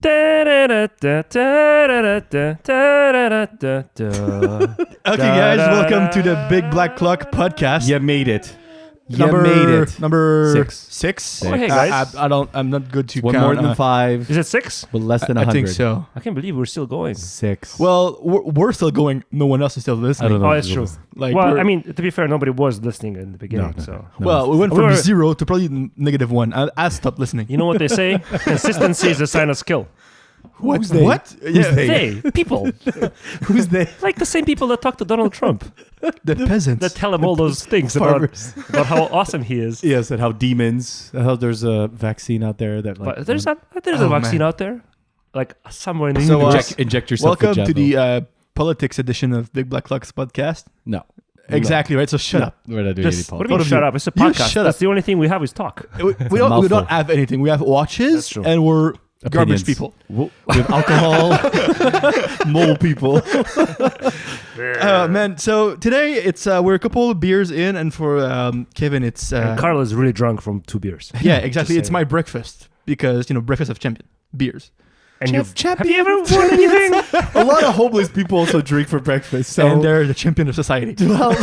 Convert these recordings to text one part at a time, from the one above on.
Okay, guys, welcome to the Big Black Clock podcast. You made it. Number six. Oh, hey, guys. I'm not good to One count. more than five, Is it 6? but less than I 100. think so. I can't believe we're still going. 6. Well, we're still going. No one else is still listening. I don't know. Oh, that's true. Like, Well, we're- I mean, to be fair, nobody was listening in the beginning. No. So, well, we went We from were- 0 to probably -1. I stopped listening. you know what they say? Consistency is a sign of skill. Who's they? What? Who's they? They, people, Who's they? like the same people that talk to Donald Trump, The peasants. that tell him all those things about how awesome he is. Yes, and how demons. How there's a vaccine out there that like. But there's a Oh, vaccine man. out there, like somewhere in the So, universe. inject yourself. welcome with to Jabba. the politics edition of Big Black Clock's podcast. No. Exactly right. So shut up. We're not doing Just- any What do politics. you mean, Both of shut you. up? It's a You podcast. shut That's up. the only thing we have is talk. We a don't mouthful. have anything. We have watches That's true. and we're garbage Opinions. people. With alcohol, mole people. Man, so today it's we're a couple of beers in, and for Kevin, it's And Carl is really drunk from 2 beers. yeah, exactly. Just It's saying. my breakfast because breakfast of champion beers. And you've, Champion. have you ever won anything? A lot of homeless people also drink for breakfast. So And they're the champion of society. well,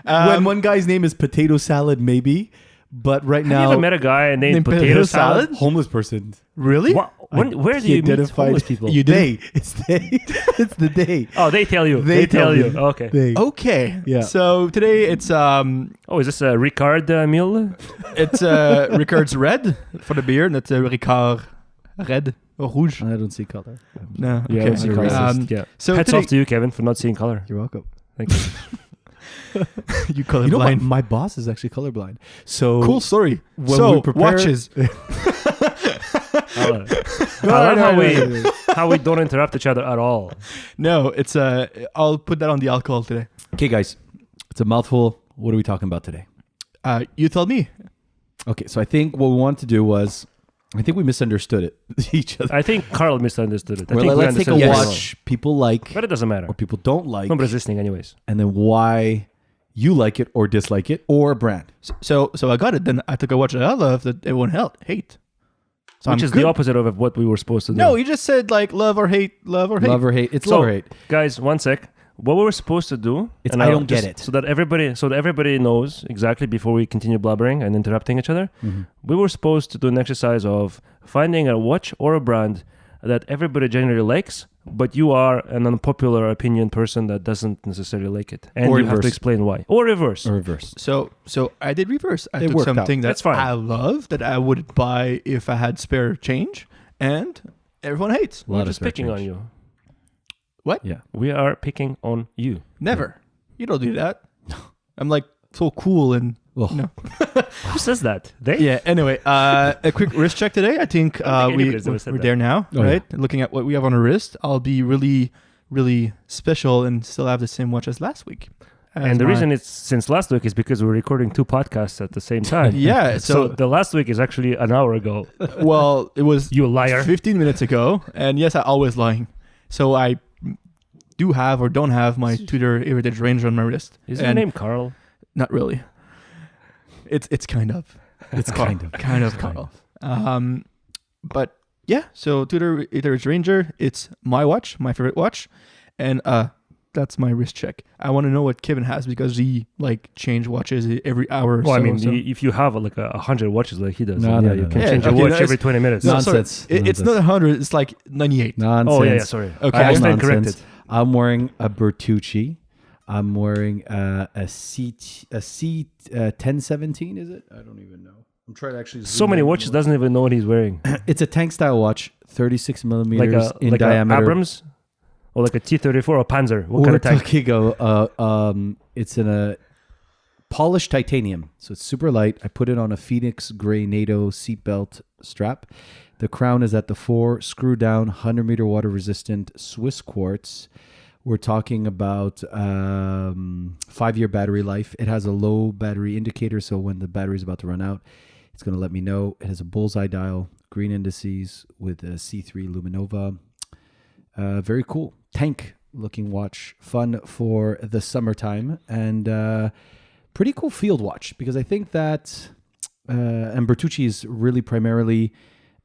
when Um, one guy's name is potato salad, maybe, but right Have you now, ever met a guy named Named Potato Potato Salad? Salad? homeless person. Really? Where do He you meet identified- homeless people? You They. It's they. It's the day. Oh, they tell you. They They tell tell you. me. Okay. They. Okay. Yeah. So today it's Oh, is this a Ricard meal? Ricard's red for the beer, and that's Ricard red or rouge. I don't see color. No. Yeah, Okay. it's racist. Yeah. So Hats today, off to you, Kevin, for not seeing color. You're welcome. Thank you. you colorblind. You know, my boss is actually colorblind. So Cool story. When So we prepare- watches. I love how we don't interrupt each other at all. No, it's I'll put that on the alcohol today. Okay, guys, it's a mouthful. What are we talking about today? You tell me. Okay, so I think what we wanted to do was, I think we misunderstood it each other. I think Carl misunderstood it. I Well, think we let's take a understood it wrong. watch people like But it doesn't matter. or people don't like, Nobody's listening anyways. and then why you like it or dislike it, or a brand. So I got it. Then I took a watch that I love that everyone hate. So Which I'm is good. the opposite of what we were supposed to do. No, you just said like love or hate, love or hate. Love or hate. It's So- love or hate. Guys, one sec. What we were supposed to do, It's and I I'll don't get just- it. so that everybody knows exactly before we continue blabbering and interrupting each other. We were supposed to do an exercise of finding a watch or a brand that everybody generally likes, but you are an unpopular opinion person that doesn't necessarily like it, and Or you have to reverse. explain why, or reverse. Or reverse. So I did reverse. I It took worked out. something That's that fine. I love that I would buy if I had spare change, and everyone hates. We're just picking on you. Yeah. We are picking on you. Never. You don't do that. I'm like so cool and Well, no. Who says that? They? Yeah. Anyway, a quick wrist check today. I think I think we're anybody's ever said that. there now, Oh, right? Looking at what we have on our wrist, I'll be really, really special and still have the same watch as last week. And the reason it's since last week is because we're recording 2 podcasts at the same time. Yeah. So So the last week is actually an hour ago. well, it was You liar. 15 minutes ago, and yes, I always lying. So I do have or don't have my Tudor Heritage Ranger on my wrist. Is your And name Carl? Not really. It's kind of. it's kind of. Kind of Carl. But yeah, so Tudor Heritage Ranger, it's my watch, my favorite watch, and that's my wrist check. I want to know what Kevin has because he like change watches every hour. Or Well, so, I mean, so. if you have like 100 watches like he does, No, then no, you no, can no. change Yeah, your okay, watch no, every 20 minutes. No, sorry. Nonsense. It's not 100. It's like 98. Nonsense. Oh yeah, sorry. Okay. I stand Nonsense. corrected. I'm wearing a Bertucci. I'm wearing a C 1017. Is it? I don't even know. I'm trying to actually. So many watches, doesn't even know what he's wearing. It's a tank style watch, 36 Like millimeters a in like diameter. a Abrams, or like a T-34 or Panzer. What kind We're of tank? talking it's in a polished titanium, so it's super light. I put it on a Phoenix Gray NATO seatbelt strap. The crown is at the fore, screw down, 100-meter water resistant Swiss quartz. We're talking about 5-year battery life. It has a low battery indicator, so when the battery is about to run out, it's going to let me know. It has a bullseye dial, green indices with a C3 Luminova. Very cool. Tank looking watch. Fun for the summertime. And pretty cool field watch because I think that and Bertucci is really primarily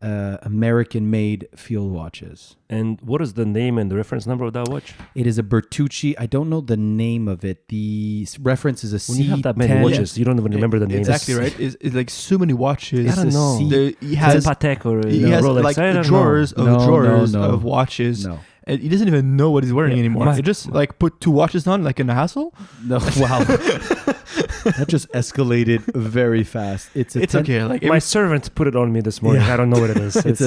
American-made field watches. And what is the name and the reference number of that watch? It is a Bertucci. I don't know the name of it. The reference is a When you have that many C10. watches, you don't even remember the names. Exactly right. It's like so many watches. I don't know. He Is has it Patek or he has Rolex? like I don't drawers know. of drawers No. of watches. No. And he doesn't even know what he's wearing Yeah, anymore. my- He just like put 2 watches on like in a hassle. No. Wow. That just escalated very fast. It's a It's 10 okay. Like My servant put it on me this morning. Yeah. I don't know what it is. It's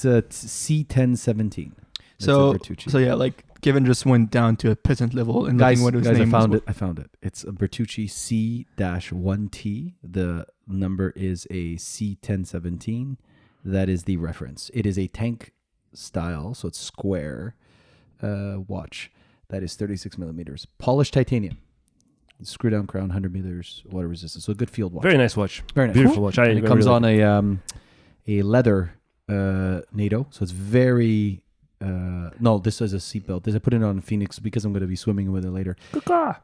a C1017. That's a so Bertucci. so yeah, like Kevin just went down to a peasant level and guys, looking what his I name found was. it. I found it. It's a Bertucci C-1T. The number is a C1017. That is the reference. It is a tank style, so it's square watch. That is 36 millimeters. Polished titanium. Screw down crown, 100 meters, water resistance. So a good field watch. very nice watch. Very nice. Beautiful watch. And it comes on a leather NATO, so it's very. No, this is a seatbelt. I put it on Phoenix because I'm going to be swimming with it later.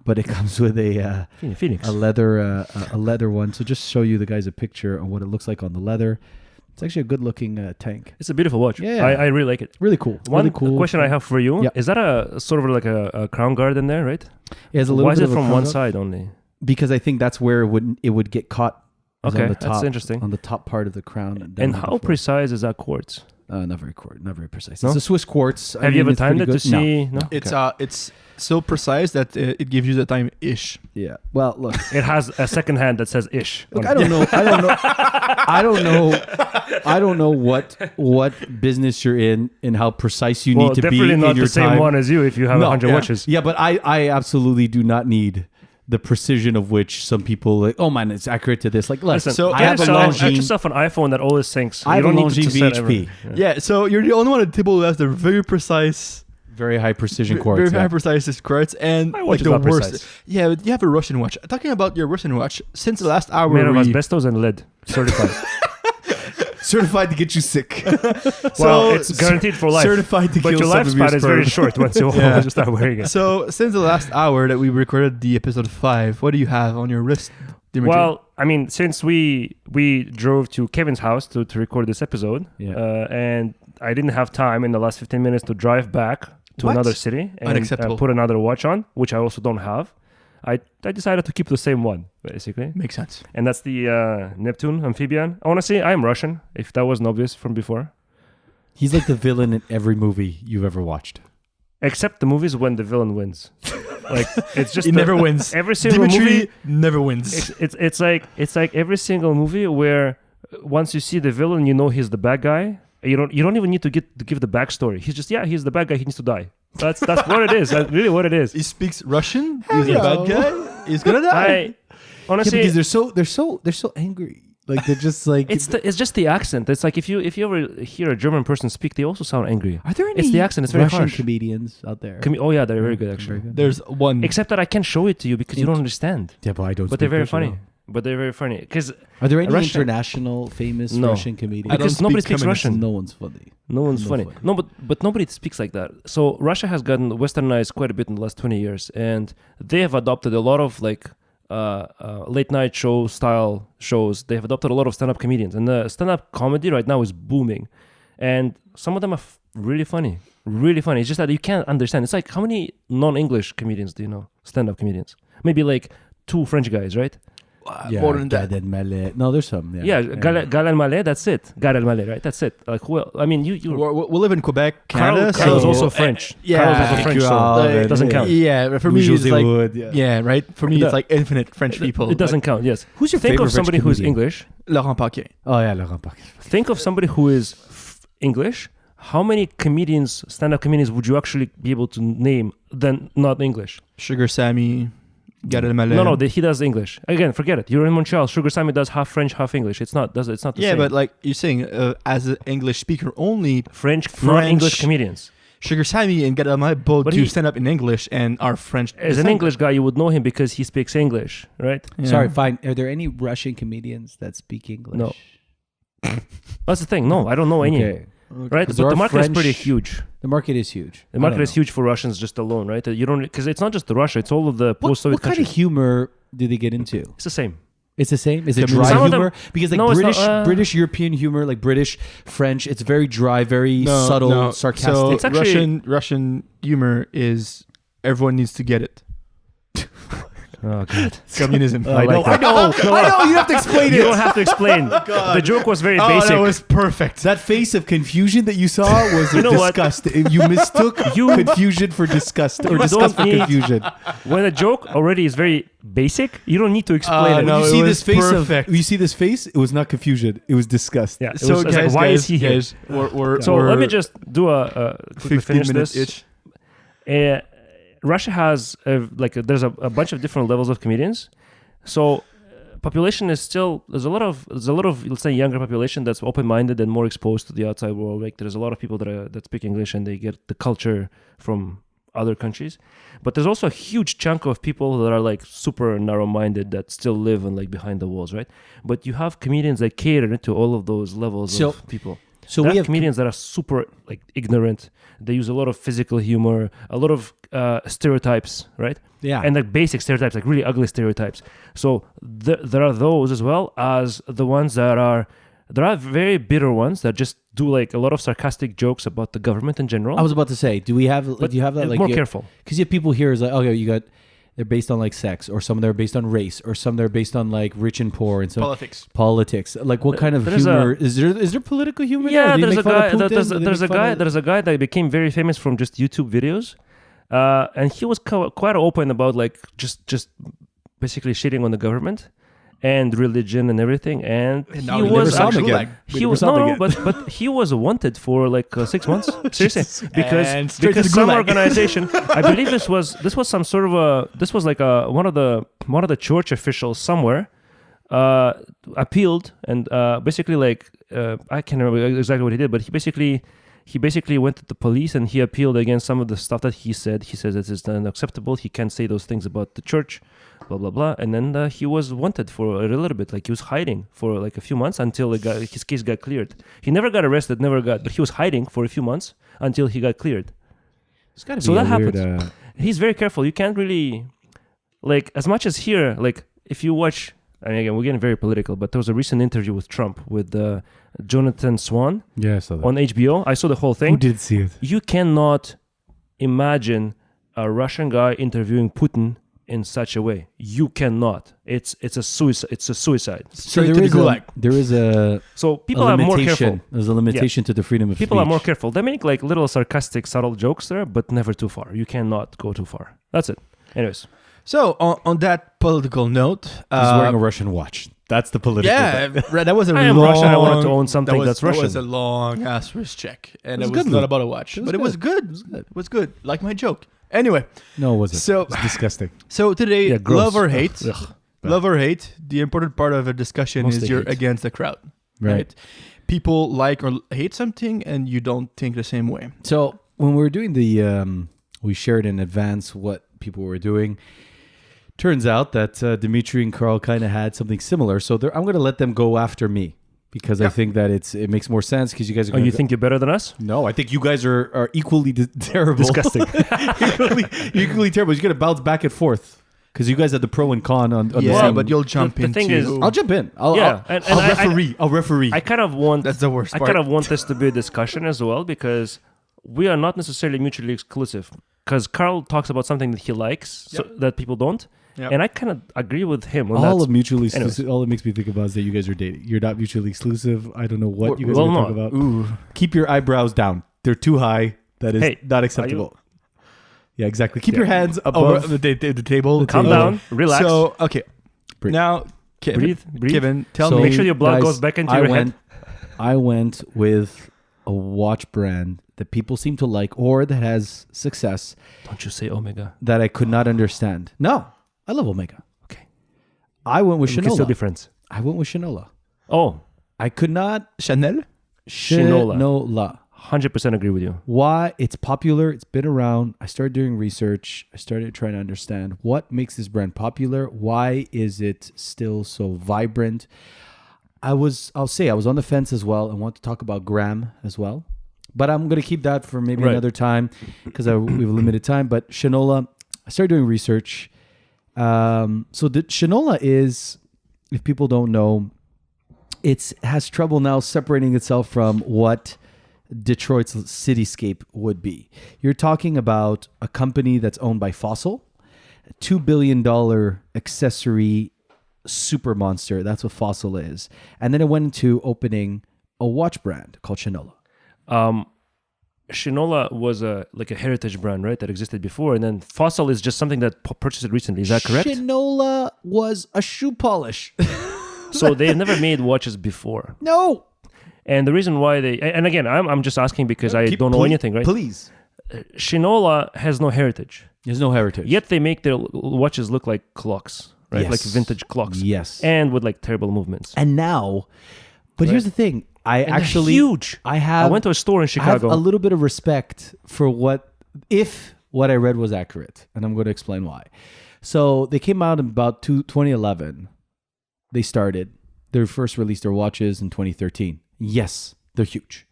But it comes with a Phoenix. leather one. So just show you the guys a picture of what it looks like on the leather. It's actually a good looking tank. It's a beautiful watch. Yeah. I really like it. Really cool. One really cool. question I have for you: Yeah. is that a sort of like a crown guard in there, right? It has a little Why is bit it of a from crown one guard. side only? Because I think that's where it would get caught. Is Okay, on the top, that's interesting. On the top part of the crown. down And on the how floor. precise is that quartz? Not very precise. No? It's a Swiss quartz. Have you ever it's timed pretty it to good. No. see? No. It's so precise that it gives you the time ish. Yeah. Well, look. It has a second hand that says "ish." Look, on I it. don't know. I don't know what business you're in and how precise you Well, need to be definitely in not your the same time. one as you if you have 100 yeah. watches. Yeah, but I absolutely do not need the precision of which some people like. Oh man, it's accurate to this. Like, Listen, So I get have a yourself, get Longines. yourself an iPhone that always syncs. I You have a don't need to Longines set VHP. every- Yeah. So you're the only one at the table who has the very precise, Very high precision quartz. very yeah. high precise quartz, and My like watch is the not worst. precise. Yeah, but you have a Russian watch. Talking about your Russian watch, since the last hour, Made of we, asbestos and lead, certified. Certified to get you sick. Well, it's guaranteed for life. Certified to But kill your some of your lifespan is very sperm. short once you Yeah. just start wearing it. so since the last hour that we recorded the episode 5, what do you have on your wrist, Dimitri? Well, I mean, since we drove to Kevin's house to record this episode, Yeah. and I didn't have time in the last 15 minutes to drive back to What? another city and Unacceptable. put another watch on, which I also don't have. I decided to keep the same one, basically. makes sense. And that's the Neptune amphibian. Honestly, I'm Russian, if that wasn't obvious from before. He's like the villain in every movie you've ever watched. Except the movies when the villain wins. Like, it's just He never wins. every single Dimitri movie. never wins. It's like every single movie where once you see the villain, you know he's the bad guy. You don't even need to give the backstory. He's just he's the bad guy. He needs to die. That's what it is. That's really what it is. He speaks Russian. He's a Hello. bad guy. He's gonna die. I honestly, because they're so angry. Like they're just like it's just the accent. It's like if you ever hear a German person speak, they also sound angry. Are there any It's the accent. It's very Russian harsh. comedians out there? Oh yeah, they're very good actually. There's one. Except that I can't show it to you because you don't understand. Yeah, but I don't. But they're speak very Russian funny. well. But they're very funny because Are there any Russian- international famous No. Russian comedians? I don't because nobody speak speaks communist. Russian. No one's funny. No one's No funny. funny. No, but nobody speaks like that. So Russia has gotten westernized quite a bit in the last 20 years, and they have adopted a lot of like late night show style shows. They have adopted a lot of stand up comedians, and the stand up comedy right now is booming, and some of them are really funny, really funny. It's just that you can't understand. It's like how many non-English comedians do you know? Stand up comedians, maybe like 2 French guys, right? More than that. Gad Elmaleh. No, there's some. Yeah, Gal Elmaleh, that's it. Gal Elmaleh, right? That's it. Like, well, I mean, you We live in Quebec, Canada. Carl is so- also French. yeah. Carl's also French, so Carl, it doesn't count. Yeah, but for me it's like yeah. yeah, right. For me it's like infinite French people. It doesn't count. Yes. Who's your Think favorite of somebody French who's comedian? English. Laurent Paquin. Oh yeah, Laurent Paquin. Think of somebody who is English. How many comedians, stand-up comedians, would you actually be able to name then not English? Sugar Sammy, Gad Elmaleh. No, he does English. Again, forget it. You're in Montreal. Sugar Sammy does half French, half English. It's not the Yeah, same. but like you're saying, as an English speaker only, French, not French- English comedians. Sugar Sammy and Gad Elmaleh both But do he- stand up in English and are French. As an English guy, you would know him because he speaks English, right? Yeah. Sorry, fine. Are there any Russian comedians that speak English? No. That's the thing. No, I don't know any. Okay. Right? Because But there the are market is French- pretty huge. The market is huge. The market is huge for Russians just alone, right? You don't because it's not just Russia; it's all of the What post-Soviet kind of countries. humor do they get into? It's the same. It's the same. Is it Some dry of them- humor? Because like No, it's British, not, British European humor, like British, French, it's very dry, very subtle, sarcastic. So It's actually- Russian humor is everyone needs to get it. Oh god. Communism. I like I that. know. You have to explain You it. don't have to explain. The joke was very Oh, basic. that was perfect. That face of confusion that you saw was You know what? disgust. You mistook confusion for disgust, or You disgust for don't need- confusion. When a joke already is very basic, you don't need to explain it. no, you it see was this face perfect. You see this face. It was not confusion. It was disgust. Yeah. It So was, it's guys, like, why guys, is he here? guys, we're, So we're let me just do a quickly 15 finish minutes this. each. Russia has there's a bunch of different levels of comedians. So population is still there's a lot of let's say younger population that's open-minded and more exposed to the outside world. Like there's a lot of people that speak English and they get the culture from other countries. But there's also a huge chunk of people that are like super narrow-minded that still live in like behind the walls, right? But you have comedians that cater to all of those levels of people. So There we are have comedians that are super like ignorant. They use a lot of physical humor, a lot of stereotypes, right? yeah. And like basic stereotypes, like really ugly stereotypes. So there are those as well as the ones that are there are very bitter ones that just do like a lot of sarcastic jokes about the government in general. I was about to say, do you have but that like more careful. because you have people here is like, okay, you got they're based on like sex, or some that are based on race, or some that are based on like rich and poor, and some politics. Like what kind of There's humor is there? Political humor? Yeah, there? Do you there's make a fun of guy. Putin? There's, Do they there's a make fun guy. of- There's a guy that became very famous from just YouTube videos, and he was quite open about like just basically shitting on the government and religion and everything. And And he now we was never saw him actually again. he was but he was wanted for like 6 months. Seriously, And because straight to the some gulag. organization, I believe this was some sort of one of the church officials somewhere appealed and basically I can't remember exactly what he did, but he basically went to the police and he appealed against some of the stuff that he said. He says it is unacceptable. He can't say those things about the church, blah blah blah. And then he was wanted for a little bit, like he was hiding for like a few months until his case got cleared. He never got arrested, but he was hiding for a few months until he got cleared. It's gotta be So that a weird, happens. He's very careful. You can't really, like, as much as here, like, if you watch, I mean, again, we're getting very political, but there was a recent interview with Trump with Jonathan Swan yeah, I saw that. on HBO. I saw the whole Who thing. did see it? You cannot imagine a Russian guy interviewing Putin in such a way. You cannot. It's a suicide. It's a suicide. So Straight to the gulag. there is a So people are more careful. There's a limitation to the freedom of People speech. are more careful. They make like little sarcastic, subtle jokes there, but never too far. You cannot go too far. That's it. Anyways. So on that political note, He's wearing a Russian watch. That's the political. yeah, right, that was a I am long, Russian. I wanted to own something that's That was Russian. a long ass wrist check, and It was it was good, not Lou. about a watch, It was but it was good. It was good, like my joke. Anyway, No, it wasn't. So- It's disgusting. so today, Yeah, gross. love or hate, Ugh. love or hate. The important part of a discussion Mostly is you're hate. against the crowd, Right. right? People like or hate something, and you don't think the same way. So when we were doing we shared in advance what people were doing. Turns out that Dimitri and Carl kind of had something similar. So I'm going to let them go after me because I Yeah. think that it makes more sense because you guys are Oh, going you think you're better than us? No, I think you guys are equally terrible. Disgusting. equally terrible. You're going to bounce back and forth because you guys have the pro and con on the Yeah, same. but you'll jump the into. thing is- I'll jump in. I'll and I'll referee. I kind of want That's the worst I part. kind of want this to be a discussion as well because we are not necessarily mutually exclusive. Because Carl talks about something that he likes that people don't, Yep. and I kind of agree with him on all that. of mutually Anyways. exclusive. All it makes me think about is that you guys are dating. You're not mutually exclusive. I don't know what you guys Well, are no. talking about. Ooh, Keep your eyebrows down. They're too high. That is Hey, not acceptable. Yeah, exactly. Keep Yeah. your hands over above. the table. Calm table. down, relax, So okay, Breathe. now Kevin, breathe. Kevin, tell So, me. Make sure your blood guys, goes back into I your went, head. I went with a watch brand that people seem to like or that has success Don't you say Omega? that I could not understand. No, I love Omega. Okay, I went with we can still be Shinola. friends. I went with Shinola. Oh, I could not Chanel. Shinola. Shinola. 100% agree with you. Why? It's popular. It's been around. I started doing research. I started trying to understand what makes this brand popular. Why is it still so vibrant? I'll say I was on the fence as well. I want to talk about Graham as well, but I'm going to keep that for maybe Right. another time because we have limited time. But Shinola, I started doing research. So the Shinola is if people don't know, it has trouble now separating itself from what Detroit's cityscape would be. You're talking about a company that's owned by Fossil, $2 billion accessory super monster. That's what Fossil is. And then it went into opening a watch brand called Shinola. Shinola was a heritage brand, right? That existed before, and then Fossil is just something that purchased it recently. Is that correct? Shinola was a shoe polish. So they never made watches before. No. And the reason why and again, I'm just asking because I don't know anything, right? Please. Shinola has no heritage. There's no heritage. Yet they make their watches look like clocks, right? Yes. Like vintage clocks. Yes. And with like terrible movements. And now, but here's the thing. I And actually they're huge. I went to a store in I have Chicago. a little bit of respect for what I read was accurate, and I'm going to explain why. So they came out in about 2011. They started. They first released their watches in 2013. Yes, they're huge.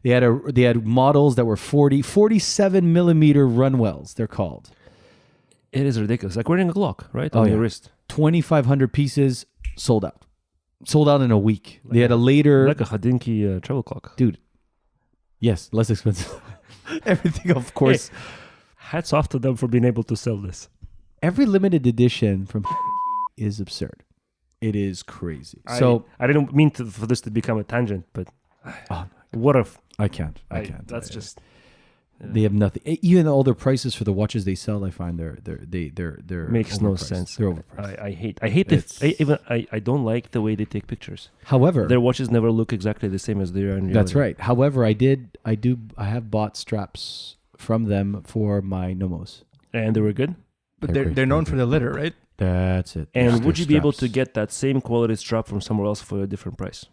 They had models that were 47 millimeter Runwells. They're called. It is ridiculous. Like wearing a clock, right? On your wrist. 2,500 pieces sold out. Sold out in a week. They had a later... Like a Hodinkee travel clock. Dude. Yes, less expensive. Everything, of course. Hey, hats off to them for being able to sell this. Every limited edition from is absurd. It is crazy. So I didn't mean for this to become a tangent, but what if... I can't. That's just... They have nothing. Even all their prices for the watches they sell, I find they're makes no overpriced. sense. They're overpriced. I hate this. I don't like the way they take pictures. However, their watches never look exactly the same as they are in reality. that's right. However, I have bought straps from them for my Nomos. And they were good. But they're known for the litter, right? That's it. And Their would you be able to straps. get that same quality strap from somewhere else for a different price?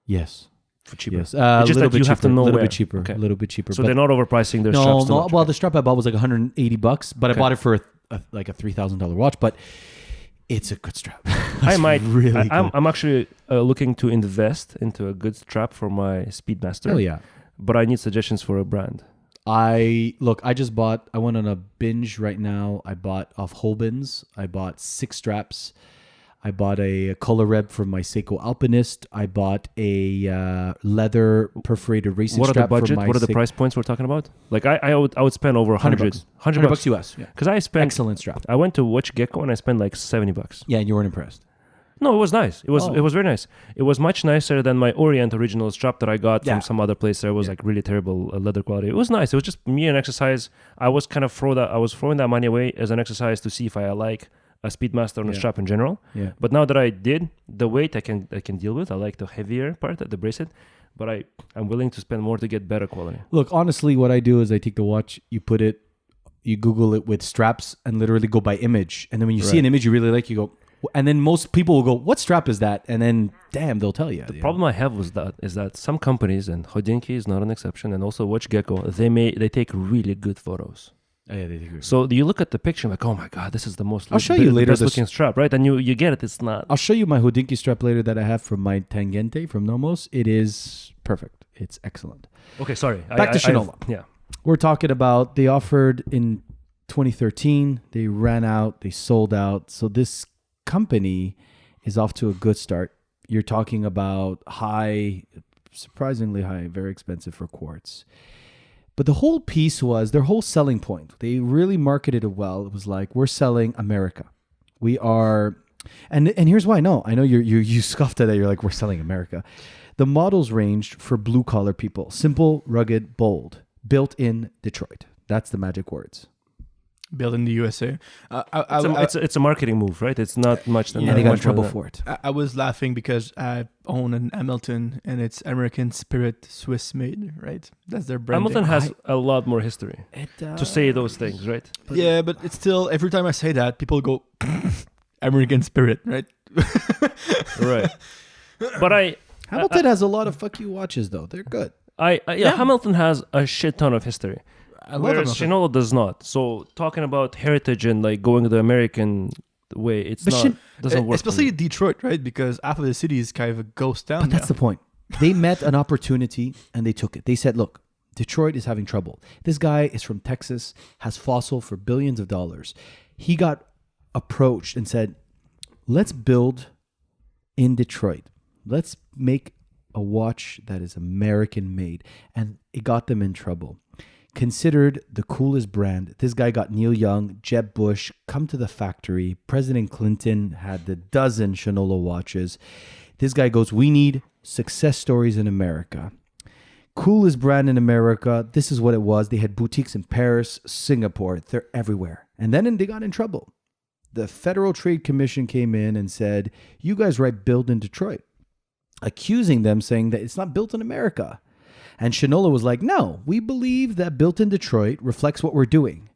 Yes. For cheaper. Yes. It's just that you have to know a little where. bit cheaper. Okay. A little bit cheaper. So but they're not overpricing their straps too much. Well, the strap I bought was like $180, but I bought it for a $3,000 watch. But it's a good strap. I might. really. I'm actually looking to invest into a good strap for my Speedmaster. Oh yeah. But I need suggestions for a brand. I went on a binge right now. I bought off Holbins. I bought 6 straps. I bought a color reb from my Seiko Alpinist. I bought a leather perforated racing What are the strap budget? from my What are the price points we're talking about? Like I would spend over 100 $100. $100 US. Yeah. Because I spent. Excellent strap. I went to Watch Gecko and I spent like $70. Yeah, and you weren't impressed. No, it was nice. It was very nice. It was much nicer than my Orient original strap that I got Yeah. from some other place. That was like really terrible leather quality. It was nice. It was just me an exercise. I was kind of throwing that money away as an exercise to see if I like a Speedmaster on a strap in general. Yeah. But now that I did, the weight I can deal with. I like the heavier part, the bracelet. But I'm willing to spend more to get better quality. Look, honestly, what I do is I take the watch, you Google it with straps and literally go by image. And then when you see an image you really like, you go, and then most people will go, what strap is that? And then, damn, they'll tell you. The problem I have is that some companies, and Hodinkee is not an exception, and also Watch Gecko, they take really good photos. Oh, yeah, they do. So you look at the picture like, oh my god, this is the most. I'll show you later best looking strap, right? And you get it. It's not. I'll show you my Hodinkee strap later that I have from my Tangente from Nomos. It is perfect. It's excellent. Okay, sorry. Back to Shinola. Yeah. We're talking about they offered in 2013. They ran out. They sold out. So this company is off to a good start. You're talking about surprisingly high, very expensive for quartz. But the whole piece was their whole selling point. They really marketed it well. It was like, we're selling America. We are, and here's why. No, I know you scoffed at that. You're like, we're selling America. The models ranged for blue collar people: simple, rugged, bold, built in Detroit. That's the magic words. Built in the USA. It's a marketing move, right? It's not much. And they got in trouble for it. I was laughing because I own an Hamilton and it's American Spirit Swiss made, right? That's their brand. Hamilton has a lot more history to say those things, right? Yeah, but it's still, every time I say that, people go, American Spirit, right? Right. But Hamilton has a lot of fuck you watches, though. They're good. Hamilton has a shit ton of history. I love Whereas Hamilton. Shinola does not. So talking about heritage and like going the American way, doesn't work. Especially Detroit, right? Because half of the city is kind of a ghost town. But that's the point. They met an opportunity and they took it. They said, look, Detroit is having trouble. This guy is from Texas, has Fossil for billions of dollars. He got approached and said, let's build in Detroit. Let's make a watch that is American made. And it got them in trouble. Considered the coolest brand. This guy got Neil Young, Jeb Bush, come to the factory. President Clinton had the dozen Shinola watches. This guy goes, we need success stories in America. Coolest brand in America. This is what it was. They had boutiques in Paris, Singapore. They're everywhere. And then they got in trouble. The Federal Trade Commission came in and said, you guys write built in Detroit, accusing them, saying that it's not built in America. And Shinola was like, no, we believe that built in Detroit reflects what we're doing.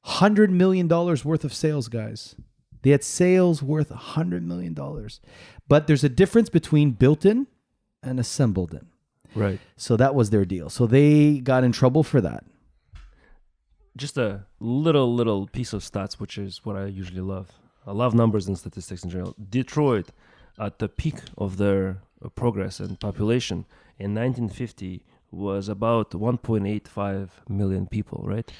$100 million worth of sales, guys. They had sales worth $100 million. But there's a difference between built in and assembled in. Right. So that was their deal. So they got in trouble for that. Just a little piece of stats, which is what I usually love. I love numbers and statistics in general. Detroit, at the peak of their progress and population in 1950, was about 1.85 million people, right?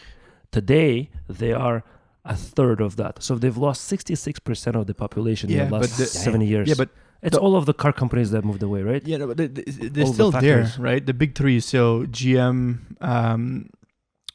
Today, they are a third of that. So they've lost 66% of the population in the last 70 years. Yeah, but it's all of the car companies that moved away, right? yeah, no, but they're All still the there, factories. right? The big three, so GM,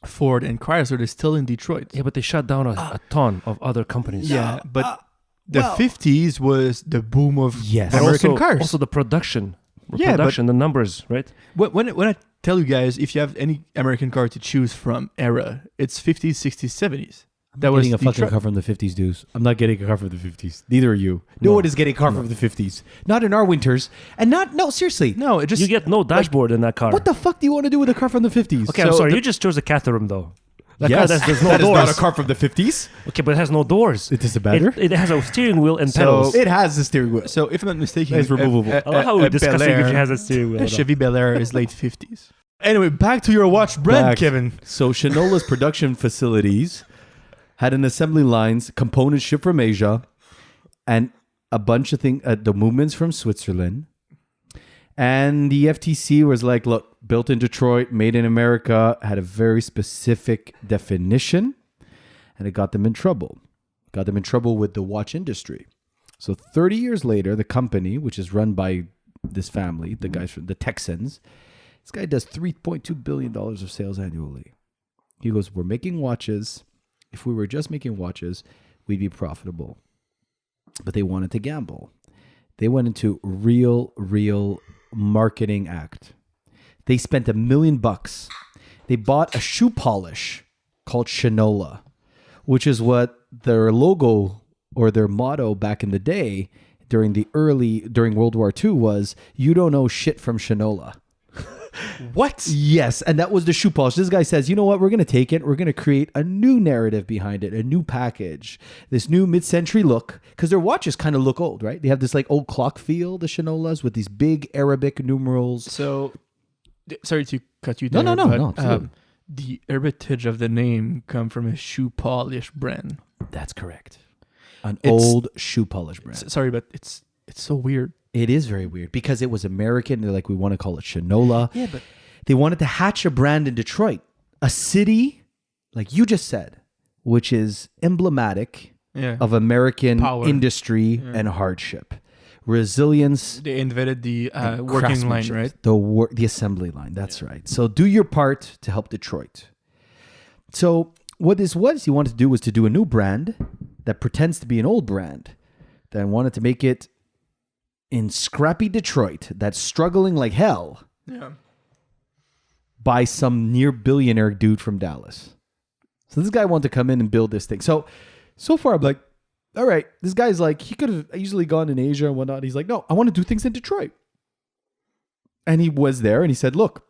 Ford, and Chrysler, they're still in Detroit. Yeah, but they shut down a ton of other companies. Yeah, but the well- 50s was the boom of Yes. But American also, cars. Also the production. Yeah, but- The numbers, right? When I tell you guys, if you have any American car to choose from era, it's 50s, 60s, 70s. That was getting a fucking Detroit. car from the 50s, dudes. I'm not getting a car from the 50s. Neither are you. No one is getting a car from the 50s. Not in our winters. And no, seriously. No, it just You get no dashboard in that car. What the fuck do you want to do with a car from the 50s? Okay, I'm So sorry. the- You just chose a cathode though. That car, Yes, there's no that is doors. not a car from the 50s. Okay, but it has no doors. It doesn't matter. It has a steering wheel and So- pedals. It has a steering wheel. So if I'm not mistaken, It's removable. I love how we're discussing Bel if Air, it has a steering wheel. or a not. Chevy Bel Air is late 50s. Anyway, back to your watch brand, Back. Kevin. So Shinola's production facilities had an assembly lines, components shipped from Asia, and a bunch of things, the movements from Switzerland. And the FTC was like, look, built in Detroit, made in America, had a very specific definition, and it got them in trouble. Got them in trouble with the watch industry. So 30 years later, the company, which is run by this family, the guys from the Texans, this guy does $3.2 billion of sales annually. He goes, we're making watches. If we were just making watches, we'd be profitable. But they wanted to gamble. They went into real marketing act. They spent $1 million. They bought a shoe polish called Shinola, which is what their logo or their motto back in the day during World War II was, you don't know shit from Shinola. What? Yes, and that was the shoe polish. This guy says, you know what? We're going to take it. We're going to create a new narrative behind it, a new package, this new mid-century look, because their watches kind of look old, right? They have this like old clock feel, the Shinolas, with these big Arabic numerals. So, sorry to cut you No, there. no, but, absolutely. the heritage of the name come from a shoe polish brand. That's correct. An It's- old shoe polish brand. Sorry, but it's so weird. It is very weird because it was American. They're like, we want to call it Shinola. Yeah, but They wanted to hatch a brand in Detroit, a city, like you just said, which is emblematic yeah, of American Power. industry and hardship, resilience, they invented the and working line, craftsmanship. right? The assembly line. That's right. So do your part to help Detroit. So what this was, he wanted to do was to do a new brand that pretends to be an old brand. Then wanted to make it in scrappy Detroit that's struggling like hell Yeah. by some near billionaire dude from Dallas. So this guy wanted to come in and build this thing. So far I'm like, all right, this guy's like, he could have easily gone in Asia and whatnot. He's like, no, I want to do things in Detroit. And he was there and he said, look,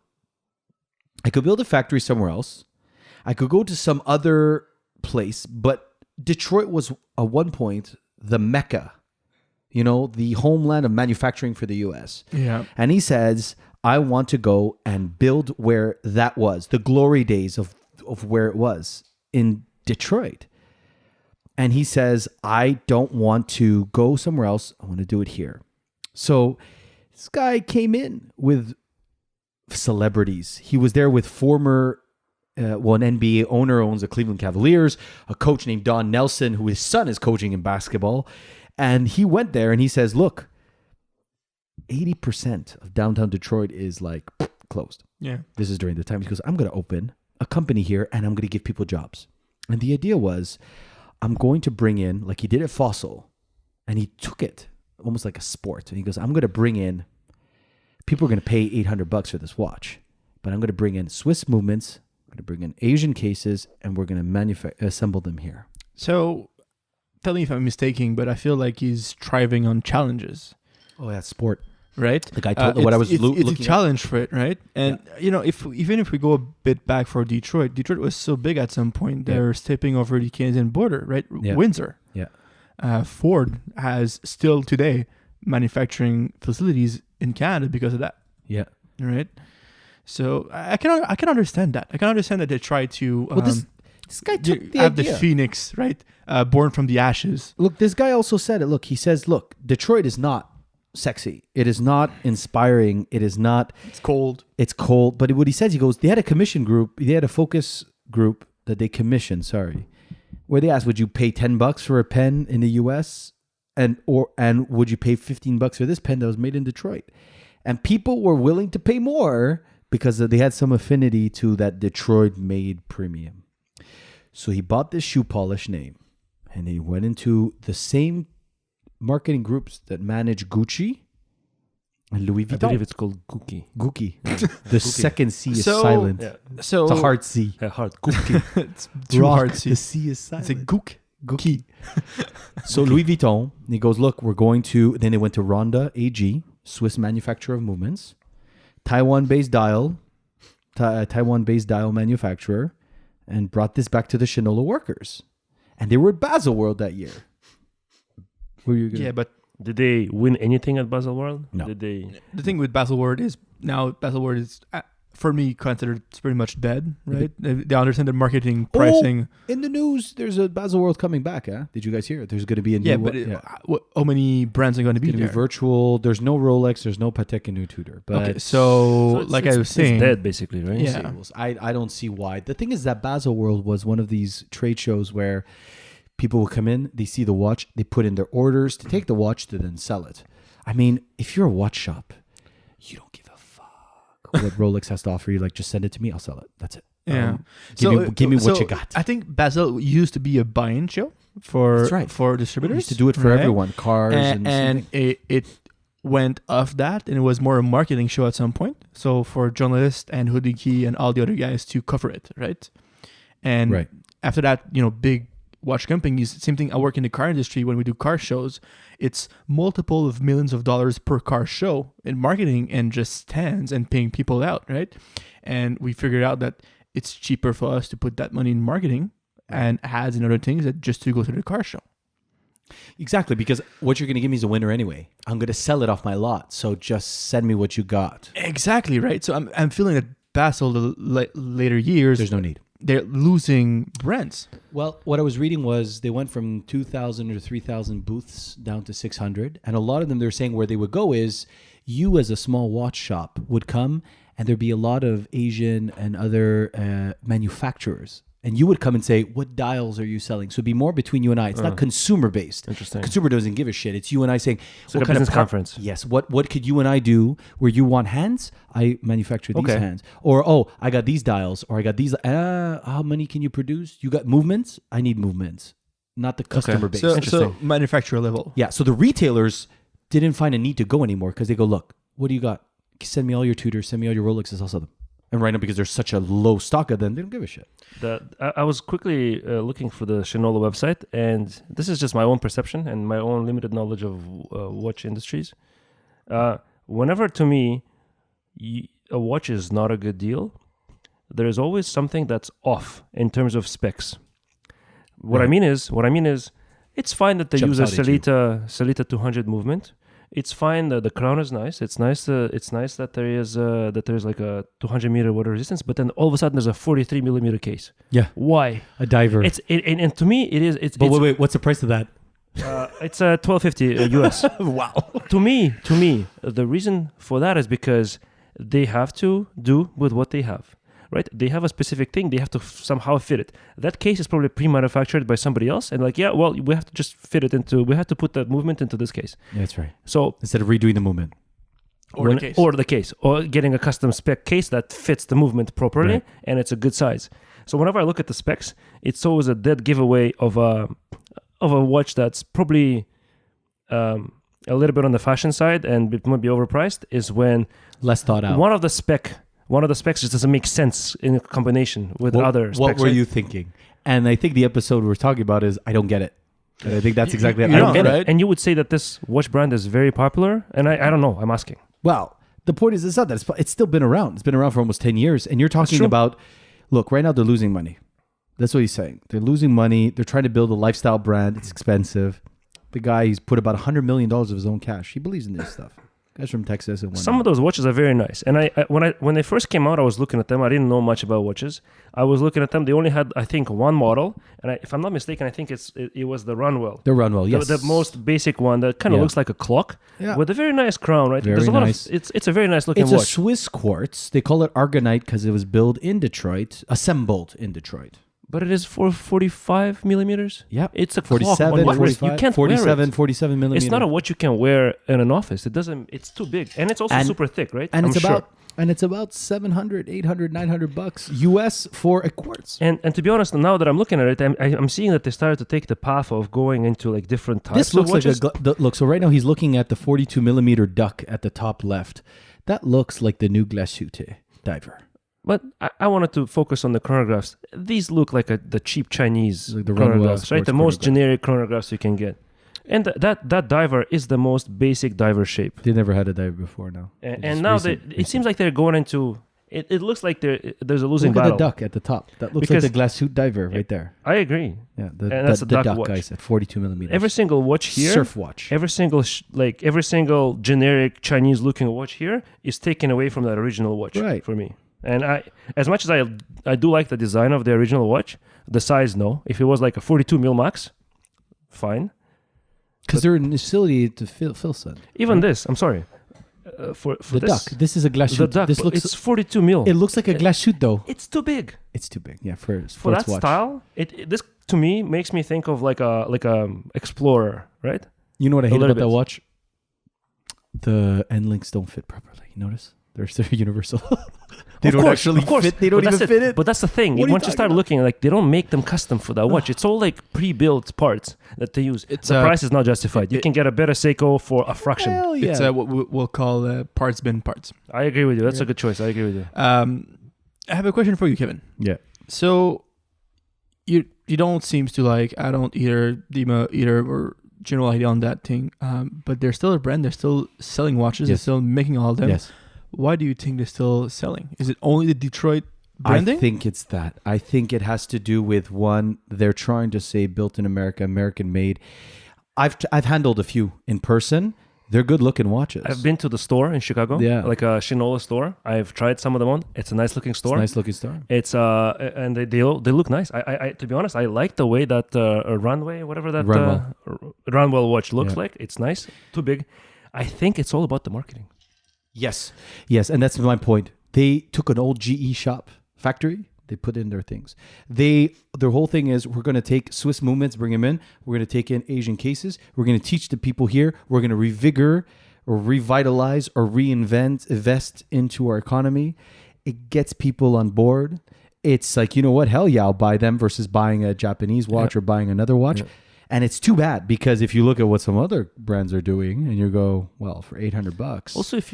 I could build a factory somewhere else. I could go to some other place, but Detroit was at one point the Mecca, the homeland of manufacturing for the US. Yeah. And he says, I want to go and build where that was, the glory days of where it was in Detroit. And he says, I don't want to go somewhere else. I want to do it here. So this guy came in with celebrities. He was there with former, an NBA owner owns the Cleveland Cavaliers, a coach named Don Nelson, who his son is coaching in basketball. And he went there and he says, look, 80% of downtown Detroit is like closed. Yeah. This is during the time. He goes, I'm going to open a company here and I'm going to give people jobs. And the idea was, I'm going to bring in, like he did at Fossil, and he took it almost like a sport. And he goes, I'm going to bring in, people are going to pay $800 for this watch, but I'm going to bring in Swiss movements, I'm going to bring in Asian cases, and we're going to assemble them here. So, tell me if I'm mistaken, but I feel like he's thriving on challenges. Oh, yeah, sport. Right? Like I told what I was looking it's a challenge for it, right? And even if we go a bit back for Detroit was so big at some point they're stepping over the Canadian border, right? Yeah. Windsor. Yeah. Ford has still today manufacturing facilities in Canada because of that. Yeah. Right? So I can understand that. I can understand that they try to this guy took the have idea. the phoenix, right? Born from the ashes. Look, this guy also said it. Look, he says, look, Detroit is not sexy. It is not inspiring. It is not. It's cold. It's cold. But what he says, he goes, they had a commission group. They had a focus group that they commissioned, where they asked, would you pay $10 for a pen in the US? And would you pay $15 for this pen that was made in Detroit? And people were willing to pay more because they had some affinity to that Detroit made premium. So he bought this shoe polish name and he went into the same marketing groups that manage Gucci and Louis Vuitton. I believe it's called Gookie. Gookie. The second C is So- silent. Yeah. So It's a hard C. Hard. Gookie. it's too Rock, hard to the see. C is silent. It's a gook. Gookie. So Louis Vuitton, he goes, look, we're going to, then they went to Ronda AG, Swiss manufacturer of movements, Taiwan-based dial manufacturer, and brought this back to the Shinola workers. And they were at Basel World that year. Who are you gonna? Yeah, but Did they win anything at Basel World? No. Did they? the thing with Baselworld is now Baselworld is for me considered pretty much dead, right? They understand the marketing, pricing. In the news, there's a Basel World coming back, huh? Did you guys hear it? There's going to be a new But one. how many brands are going to be It's going to there? be virtual. There's no Rolex. There's no Patek and Tudor. But Okay, so it's- like it's- I was saying, it's dead basically, right? Yeah. I don't see why. The thing is that Basel World was one of these trade shows where people will come in, they see the watch, they put in their orders to take the watch to then sell it. I mean, if you're a watch shop, you don't give a fuck what Rolex has to offer you. Like, just send it to me, I'll sell it. That's it. Yeah. Give me what you got. I think Basel used to be a buy-in show for That's right. for We distributors. used to do it for right? everyone, cars and it went off that, and it was more a marketing show at some point. So for journalists and Hodinkee and all the other guys to cover it, right? And Right. after that, big watch companies. Same thing. I work in the car industry. When we do car shows, it's multiple of millions of dollars per car show in marketing and just stands and paying people out, right? And we figured out that it's cheaper for us to put that money in marketing and ads and other things that just to go to the car show. Exactly, because what you're going to give me is a winner anyway. I'm going to sell it off my lot. So just send me what you got. Exactly, right? So I'm feeling that Basel the later years, There's no need. they're losing brands. Well, what I was reading was they went from 2,000 or 3,000 booths down to 600. And a lot of them, they're saying where they would go is you as a small watch shop would come and there'd be a lot of Asian and other manufacturers. And you would come and say, what dials are you selling? So it'd be more between you and I. It's not consumer based. Interesting. Consumer doesn't give a shit. It's you and I saying, It's like a business conference. Yes. What could you and I do where you want hands? I manufacture these Okay. hands. Or, I got these dials. Or I got these. How many can you produce? You got movements? I need movements. Not the customer base. So manufacturer level. Yeah. So the retailers didn't find a need to go anymore because they go, look, what do you got? Send me all your Tudors. Send me all your Rolexes. I'll sell them. And right now, because there's such a low stock of them, they don't give a shit. I was quickly looking for the Shinola website, and this is just my own perception and my own limited knowledge of watch industries. Whenever, to me, a watch is not a good deal, there is always something that's off in terms of specs. What I mean is, it's fine that they Jumps use a out at Selita 200 movement. It's fine that the crown is nice. It's nice that there's like a 200 meter water resistance, but then all of a sudden there's a 43 millimeter case. Yeah. Why? A diver. And to me it is. Wait. What's the price of that? It's $12.50 US. Wow. To me, the reason for that is because they have to do with what they have. Right? They have a specific thing. They have to somehow fit it. That case is probably pre-manufactured by somebody else. And we have to just fit it into, we have to put that movement into this case. Yeah, that's right. So Instead of redoing the movement. Or the case. or getting a custom spec case that fits the movement properly, Right. and it's a good size. So whenever I look at the specs, it's always a dead giveaway of a watch that's probably a little bit on the fashion side and it might be overpriced. Is when Less thought out. one of the specs just doesn't make sense in a combination with other specs. What were right? you thinking? And I think the episode we're talking about is I don't get it. And I think that's exactly it. you I don't don't, get right? it. And you would say that this watch brand is very popular, and I don't know. I'm asking. Well, the point is, it's not that it's still been around. It's been around for almost 10 years. And you're talking true. about, look, right now they're losing money. That's what he's saying. They're losing money. They're trying to build a lifestyle brand. It's expensive. The guy, he's put about $100 million of his own cash. He believes in this stuff. Guys from Texas and whatnot. Some of those watches are very nice. And when they first came out, I was looking at them. I didn't know much about watches. I was looking at them. They only had, I think, one model. And if I'm not mistaken, I think it was the Runwell. The Runwell, yes. The most basic one that kind of Yeah. looks like a clock Yeah. with a very nice crown, right? Very There's a lot nice. of it's a very nice looking It's a watch. Swiss quartz. They call it Argonite because it was built in Detroit, assembled in Detroit. But it is for 45 millimeters. Yeah. It's a clock 47, on your wrist. You 45, can't 47, wear it. 47 millimeters. It's not a watch you can wear in an office. It doesn't. It's too big, and it's also And- super thick, right? and I'm it's sure. about $700, $800, $900 US for a quartz. And to be honest, now that I'm looking at it, I'm seeing that they started to take the path of going into like different types This looks of watches. like look. So right now he's looking at the 42 millimeter duck at the top left. That looks like the new Glashütte diver. But I wanted to focus on the chronographs. These look like the cheap Chinese Like the Runwell chronographs, right? sports The most chronograph. generic chronographs you can get. And that diver is the most basic diver shape. They never had a diver before now. And now it seems like they're going into... It looks like there's a losing Look at battle. the duck at the top. That looks Because- like the Glashütte diver right there. I agree. Yeah, And that's the a duck duck watch. guys at 42 millimeters. Every single watch here... surf watch. Every single generic Chinese looking watch here is taken away from that original watch Right. for me. And as much as I do like the design of the original watch, the size, no. If it was like a 42 mil max, fine. Because they're in the facility to Filson. Even this, I'm sorry, for The this, duck. This is a Glashütte. the duck, This but looks. it's 42 mil. It looks like a Glashütte though. It's too big It's too big. Yeah, for for sports that watch. style. This to me makes me think of like a Explorer, right? You know what I A hate little about that bit. watch? The end links don't fit properly. You notice? They're universal. They Of don't course, actually of course. fit. They don't But even that's fit it. But that's the thing. What are you Once you talking start about? looking, like they don't make them custom for that watch. It's all like pre-built parts that they use. It's, The price is not justified. You can get a better Seiko for a fraction. Hell yeah. It's what we'll call parts bin parts. I agree with you. That's a good choice. I agree with you. I have a question for you, Kevin. yeah. So you don't seems to like I don't either or general idea on that thing. But they're still a brand. They're still selling watches. They're Yes. still making all of them. Yes. Why do you think they're still selling? Is it only the Detroit branding? I think it's that. I think it has to do with one, they're trying to say built in America, American made. I've handled a few in person. They're good looking watches. I've been to the store in Chicago. Yeah. Like a Shinola store. I've tried some of them on. It's a nice looking It's store. a nice looking store. It's and they look nice. I to be honest, I like the way that runway, whatever that Runwell. Runwell watch looks Yeah. like. It's nice. Too big. I think it's all about the marketing. Yes. Yes, and that's my point. They took an old GE shop factory. They put in their things. Their whole thing is we're going to take Swiss movements, bring them in. We're going to take in Asian cases. We're going to teach the people here. We're going to revigor or revitalize or reinvent, invest into our economy. It gets people on board. It's like, you know what? Hell yeah, I'll buy them versus buying a Japanese watch or buying another watch. Yeah. And it's too bad because if you look at what some other brands are doing and you go, well, for $800. Also, if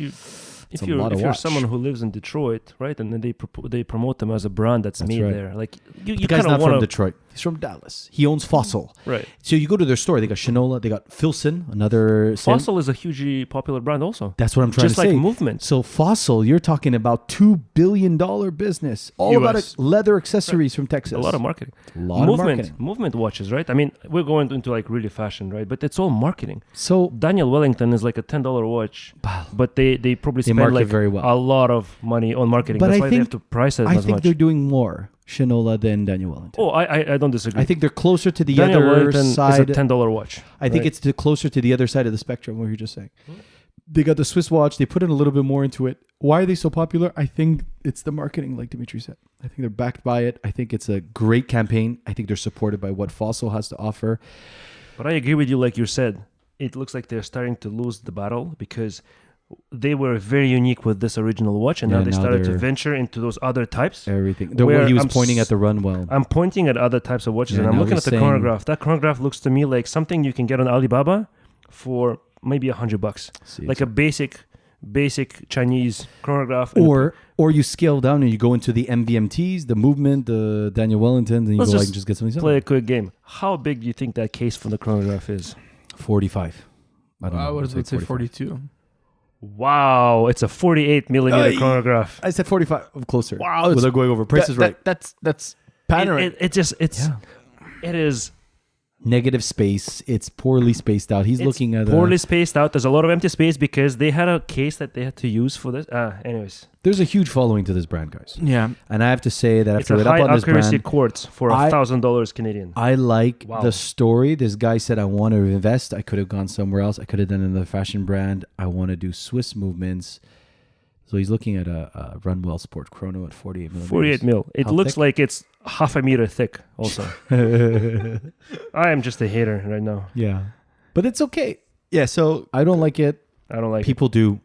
It's a lot of you're watch. someone who lives in Detroit, right, and then they promote them as a brand that's made right. there, like you The guy's kind not of from want to, Detroit. He's from Dallas. He owns Fossil. right? So you go to their store. They got Shinola. They got Filson, another. Fossil is a hugely popular brand, also. That's what I'm trying Just to like say. Movement. So Fossil, you're talking about $2 billion business. All about US. leather accessories from Texas. A lot of marketing. A lot of marketing. Movement watches, right? I mean, we're going into like really fashion, right? But it's all marketing. So Daniel Wellington is like a $10 watch, Wow. but they probably They spend market like very well. a lot of money on marketing. But That's I why they have think- to price it I as think much. they're doing more Shinola than Daniel Wellington. Oh, I don't disagree. I think they're closer to the Daniel other Wellington side. is a $10 watch. I think right? it's closer to the other side of the spectrum, what you're just saying. They got the Swiss watch. They put in a little bit more into it. Why are they so popular? I think it's the marketing, like Dimitri said. I think they're backed by it. I think it's a great campaign. I think they're supported by what Fossil has to offer. But I agree with you, like you said. It looks like they're starting to lose the battle because they were very unique with this original watch, and Yeah, now they now started to they're- venture into those other types. Everything. Where He was I'm pointing s- at the Runwell. I'm pointing at other types of watches, Yeah, and I'm now looking he's at the saying- chronograph. That chronograph looks to me like something you can get on Alibaba for maybe $100, See, like a basic Chinese chronograph. and or you scale down and you go into the MVMTs, the movement, the Daniel Wellingtons, and you Let's go just like just get something play simple. a quick game. How big do you think that case for the chronograph is? 45. I don't know. I would I'd say 45. 42. Wow, it's a 48 millimeter Ay. chronograph. I said 45. I'm closer. Wow, Without going over. Price is right. That's panoramic. It is Negative space. It's poorly spaced out. He's it's looking at poorly spaced out. There's a lot of empty space because they had a case that they had to use for this. Anyways, There's a huge following to this brand, guys. Yeah. And I have to say that it's after a read up high on this accuracy brand, quartz for I- $1,000 Canadian. I like Wow. the story. This guy said, I want to invest. I could have gone somewhere else. I could have done another fashion brand. I want to do Swiss movements. So he's looking at a Runwell Sport Chrono at 48 millimeters. 48 mil. It How looks thick? like it's half a meter thick. Also, I am just a hater right now. Yeah. But it's okay. Yeah. So I don't like it. I don't like it. People do.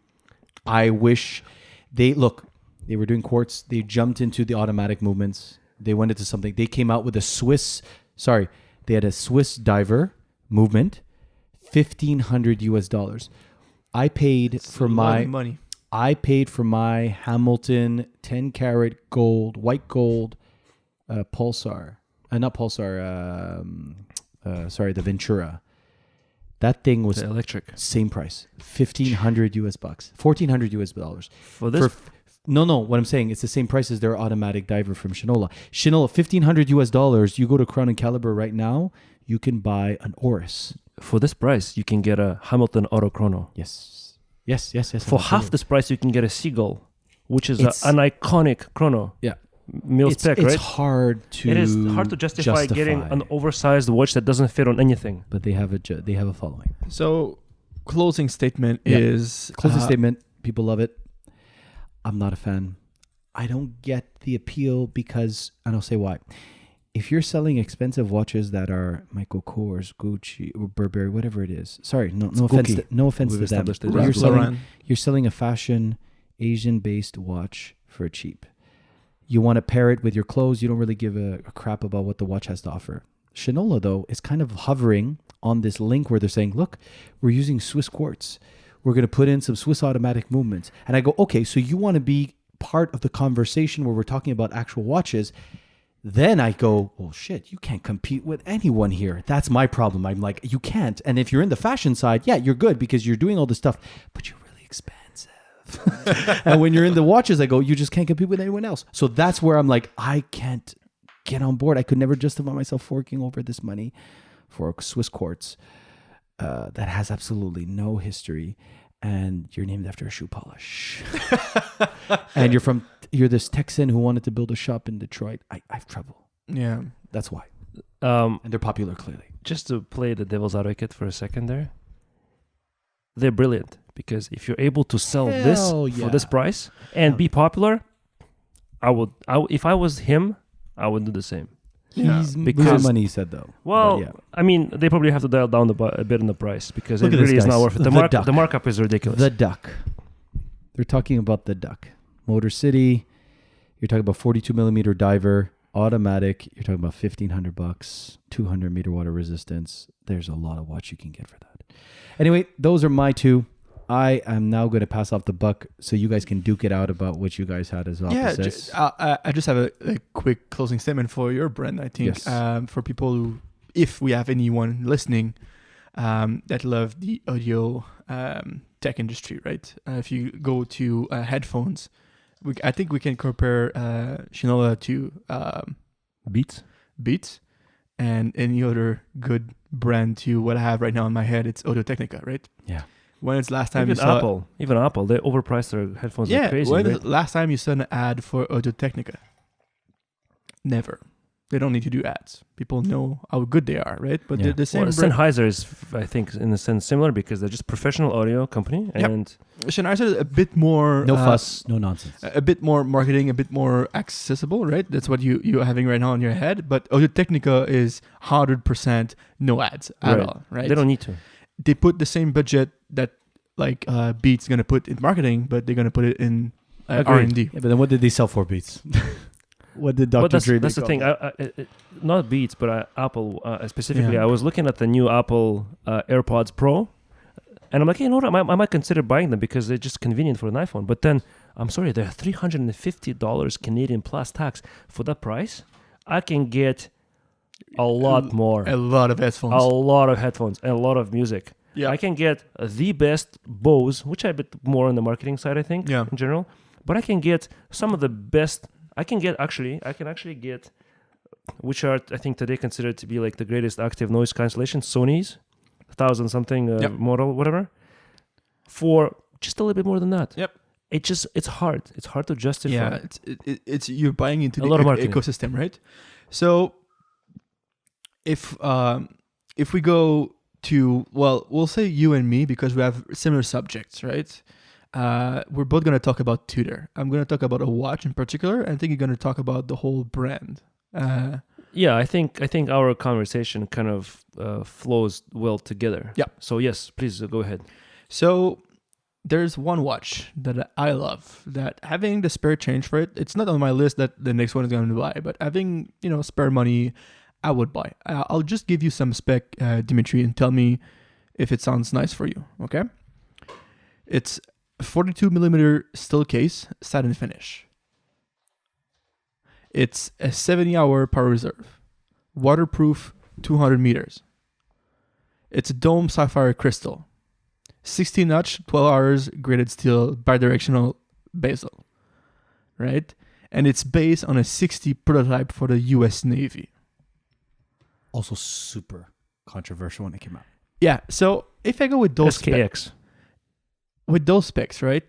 I wish they were doing quartz. They jumped into the automatic movements. They went into something. They came out with they had a Swiss diver movement, $1,500 US. I paid for a lot my of money. Hamilton 10 karat gold, white gold, Pulsar. Not Pulsar. The Ventura. That thing was The electric same price, $1,500 US, $1,400 US. for this. No. What I'm saying, it's the same price as their automatic diver from Shinola. $1,500 US. You go to Crown and Caliber right now, you can buy an Oris. For this price, you can get a Hamilton Auto Chrono. Yes. For half this price, you can get a Seagull, which is It's- an iconic chrono. Yeah. Mil spec, right? It's hard to. It is hard to justify getting an oversized watch that doesn't fit on anything. But they have a following. So closing statement Yeah. is Closing statement. People love it. I'm not a fan. I don't get the appeal because, and I'll say why. If you're selling expensive watches that are Michael Kors, Gucci, or Burberry, whatever it is, sorry, no offense, Gucci. no offense We've to them. established it. You're Ralph selling, you're selling a fashion Asian-based watch for cheap. You want to pair it with your clothes. You don't really give a crap about what the watch has to offer. Shinola, though, is kind of hovering on this link where they're saying, look, we're using Swiss quartz. We're going to put in some Swiss automatic movements. And I go, okay, so you want to be part of the conversation where we're talking about actual watches. Then I go, well, shit, you can't compete with anyone here. That's my problem. I'm like, you can't. And if you're in the fashion side, yeah, you're good because you're doing all this stuff, but you're really expensive. And when you're in the watches, I go, you just can't compete with anyone else. So that's where I'm like, I can't get on board. I could never justify myself forking over this money for a Swiss quartz that has absolutely no history. And you're named after a shoe polish. And you're this Texan who wanted to build a shop in Detroit. I have trouble. yeah. That's why. And they're popular, clearly. Just to play the devil's advocate for a second there, they're brilliant because if you're able to sell this Hell for yeah. this price and be popular, if I was him, I would do the same. Yeah, He's because- losing money, he said, though. Well, But yeah. I mean, they probably have to dial down a bit on the price because Look it at this, really is not guys. worth it. The duck. The markup is ridiculous. The Duck. They're talking about the Duck. Motor City. You're talking about 42 millimeter diver, automatic. You're talking about $1,500, 200 meter water resistance. There's a lot of watch you can get for that. Anyway, those are my two. I am now going to pass off the buck so you guys can duke it out about what you guys had as opposites. I just have a quick closing statement for your brand. I think Yes. for people who, if we have anyone listening that love the audio tech industry, right? If you go to headphones, I think we can compare Shinola to Beats and any other good brand to what I have right now in my head. It's Audio-Technica, right? Yeah. When it's last time even you saw Apple, they overpriced their headphones like crazy. when Right? the last time you saw an ad for Audio-Technica? Never. They don't need to do ads. People know how good they are, right? But Yeah. they're the same Well, brand. Sennheiser is, I think, in a sense similar because they're just professional audio company, Yep. and Sennheiser is a bit more No fuss, no nonsense. a bit more marketing, a bit more accessible, right? That's what you're having right now in your head. But Audio-Technica is 100% no ads at Right. all, right? they don't need to. They put the same budget that like Beats gonna put in marketing, but they're gonna put it in Agreed. R&D. Yeah, but then what did they sell for Beats? What did Dr. But that's, Dre that's the make thing. off Not Beats, but Apple specifically. Yeah. I was looking at the new Apple AirPods Pro, and I'm like, you know what? I might consider buying them because they're just convenient for an iPhone. But then, I'm sorry, they're $350 Canadian plus tax. For that price, I can get a lot more. A lot of headphones. A lot of headphones and a lot of music. Yeah. I can get the best Bose, which I bet more on the marketing side, I think, Yeah. in general. But I can get some of the best. I can actually get, which are I think today considered to be like the greatest active noise cancellation, Sony's, 1,000 something Yep. model, whatever, for just a little bit more than that. Yep. It's hard. It's hard to justify. Yeah, it's you're buying into A the lot of marketing. ecosystem, right? So if we go to, well, we'll say you and me because we have similar subjects, right? We're both going to talk about Tudor. I'm going to talk about a watch in particular. I think you're going to talk about the whole brand. Yeah, I think our conversation kind of flows well together. Yeah. So yes, please go ahead. So there's one watch that I love, that having the spare change for it, it's not on my list that the next one is going to buy, but having, spare money, I would buy. I'll just give you some spec, Dimitri, and tell me if it sounds nice for you, okay? It's 42 millimeter steel case, satin finish. It's a 70-hour power reserve, waterproof, 200 meters. It's a dome sapphire crystal, 16 notch, 12 hours graded steel, bidirectional bezel, right? And it's based on a 60 prototype for the U.S. Navy. Also super controversial when it came out. Yeah, so if I go with those SKX. with those specs, right?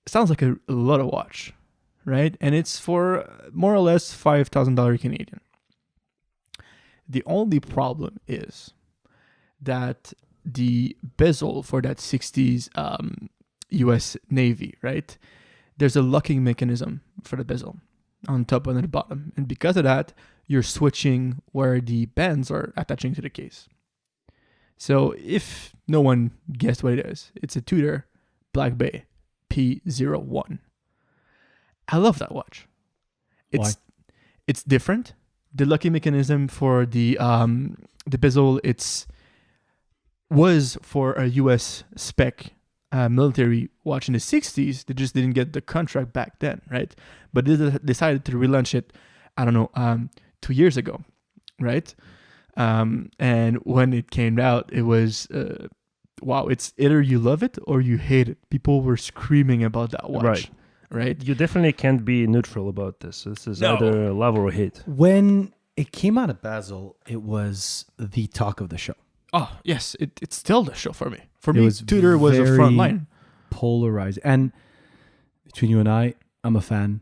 It sounds like a lot of watch, right? And it's for more or less $5,000 Canadian. The only problem is that the bezel for that 60s US Navy, right? There's a locking mechanism for the bezel on top and at the bottom. And because of that, you're switching where the bands are attaching to the case. So if no one guessed what it is, it's a Tudor Black Bay P01. I love that watch. It's different. The locking mechanism for the bezel, was for a US spec military watch in the 60s. They just didn't get the contract back then, right? But they decided to relaunch it, 2 years ago, right? And when it came out, it was wow, it's either you love it or you hate it. People were screaming about that watch, right? You definitely can't be neutral about this. This is No. either love or hate. When it came out of Basel, it was the talk of the show. Oh, yes, it's still the show for me. For It me, was Tudor was a very front line. Polarized. And between you and I'm a fan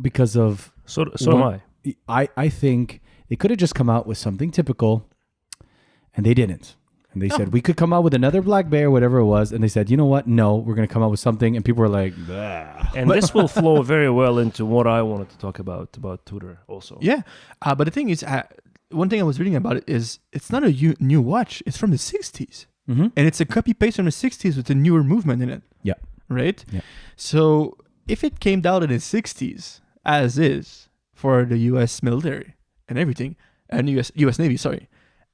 because of... So am I. I think they could have just come out with something typical, and they didn't. And they said, we could come out with another Black Bay or whatever it was. And they said, you know what? No, we're going to come out with something. And people were like, bah. And this will flow very well into what I wanted to talk about Tudor also. Yeah, but the thing is, one thing I was reading about it is it's not a new watch. It's from the 60s. Mm-hmm. And it's a copy-paste from the 60s with a newer movement in it. Yeah. Right? Yeah. So if it came down in the 60s, as is, for the U.S. military and everything, and U.S. Navy, sorry,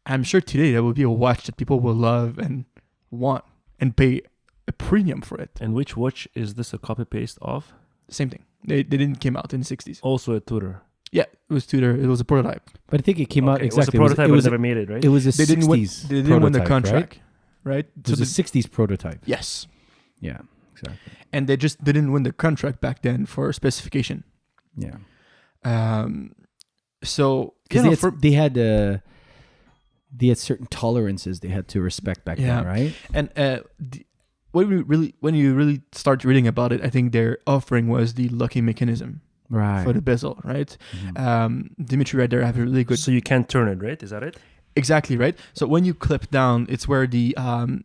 I'm sure today that would be a watch that people will love and want and pay a premium for it. And which watch is this a copy-paste of? Same thing. They didn't came out in the 60s. Also a Tudor. Yeah, it was Tudor. It was a prototype. But I think it came out Okay, exactly. It was a prototype, it was but never made it, right? It was a They 60s didn't win. They didn't win the prototype, contract, right? It was a 60s prototype. Yes, Yeah, exactly. and they just didn't win the contract back then for specification. Yeah. So Because they had certain tolerances they had to respect back then, right? and when you really start reading about it, I think their offering was the locking mechanism Right. for the bezel, right? Mhm. Dimitri right there have a really good. So you can't turn it, right? Is that it? Exactly, right? So when you clip down, it's where the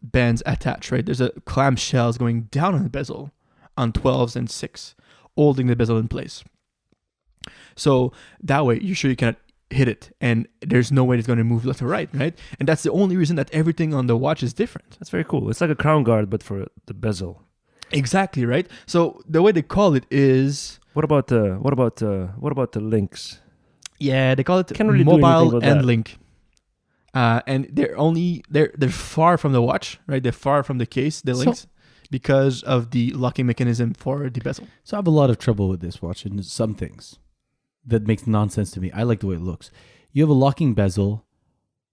bands attach, right? There's a clamshells going down on the bezel on 12s and 6, holding the bezel in place. So that way, you're sure you cannot hit it, and there's no way it's going to move left or right, right? And that's the only reason that everything on the watch is different. That's very cool. It's like a crown guard, but for the bezel. Exactly, right? So the way they call it is, What about the links? yeah, they call it Can't really do anything mobile with end that. link. And they're far from the watch, right? They're far from the case, the So- links, because of the locking mechanism for the bezel. So I have a lot of trouble with this watch and some things that makes nonsense to me. I like the way it looks. You have a locking bezel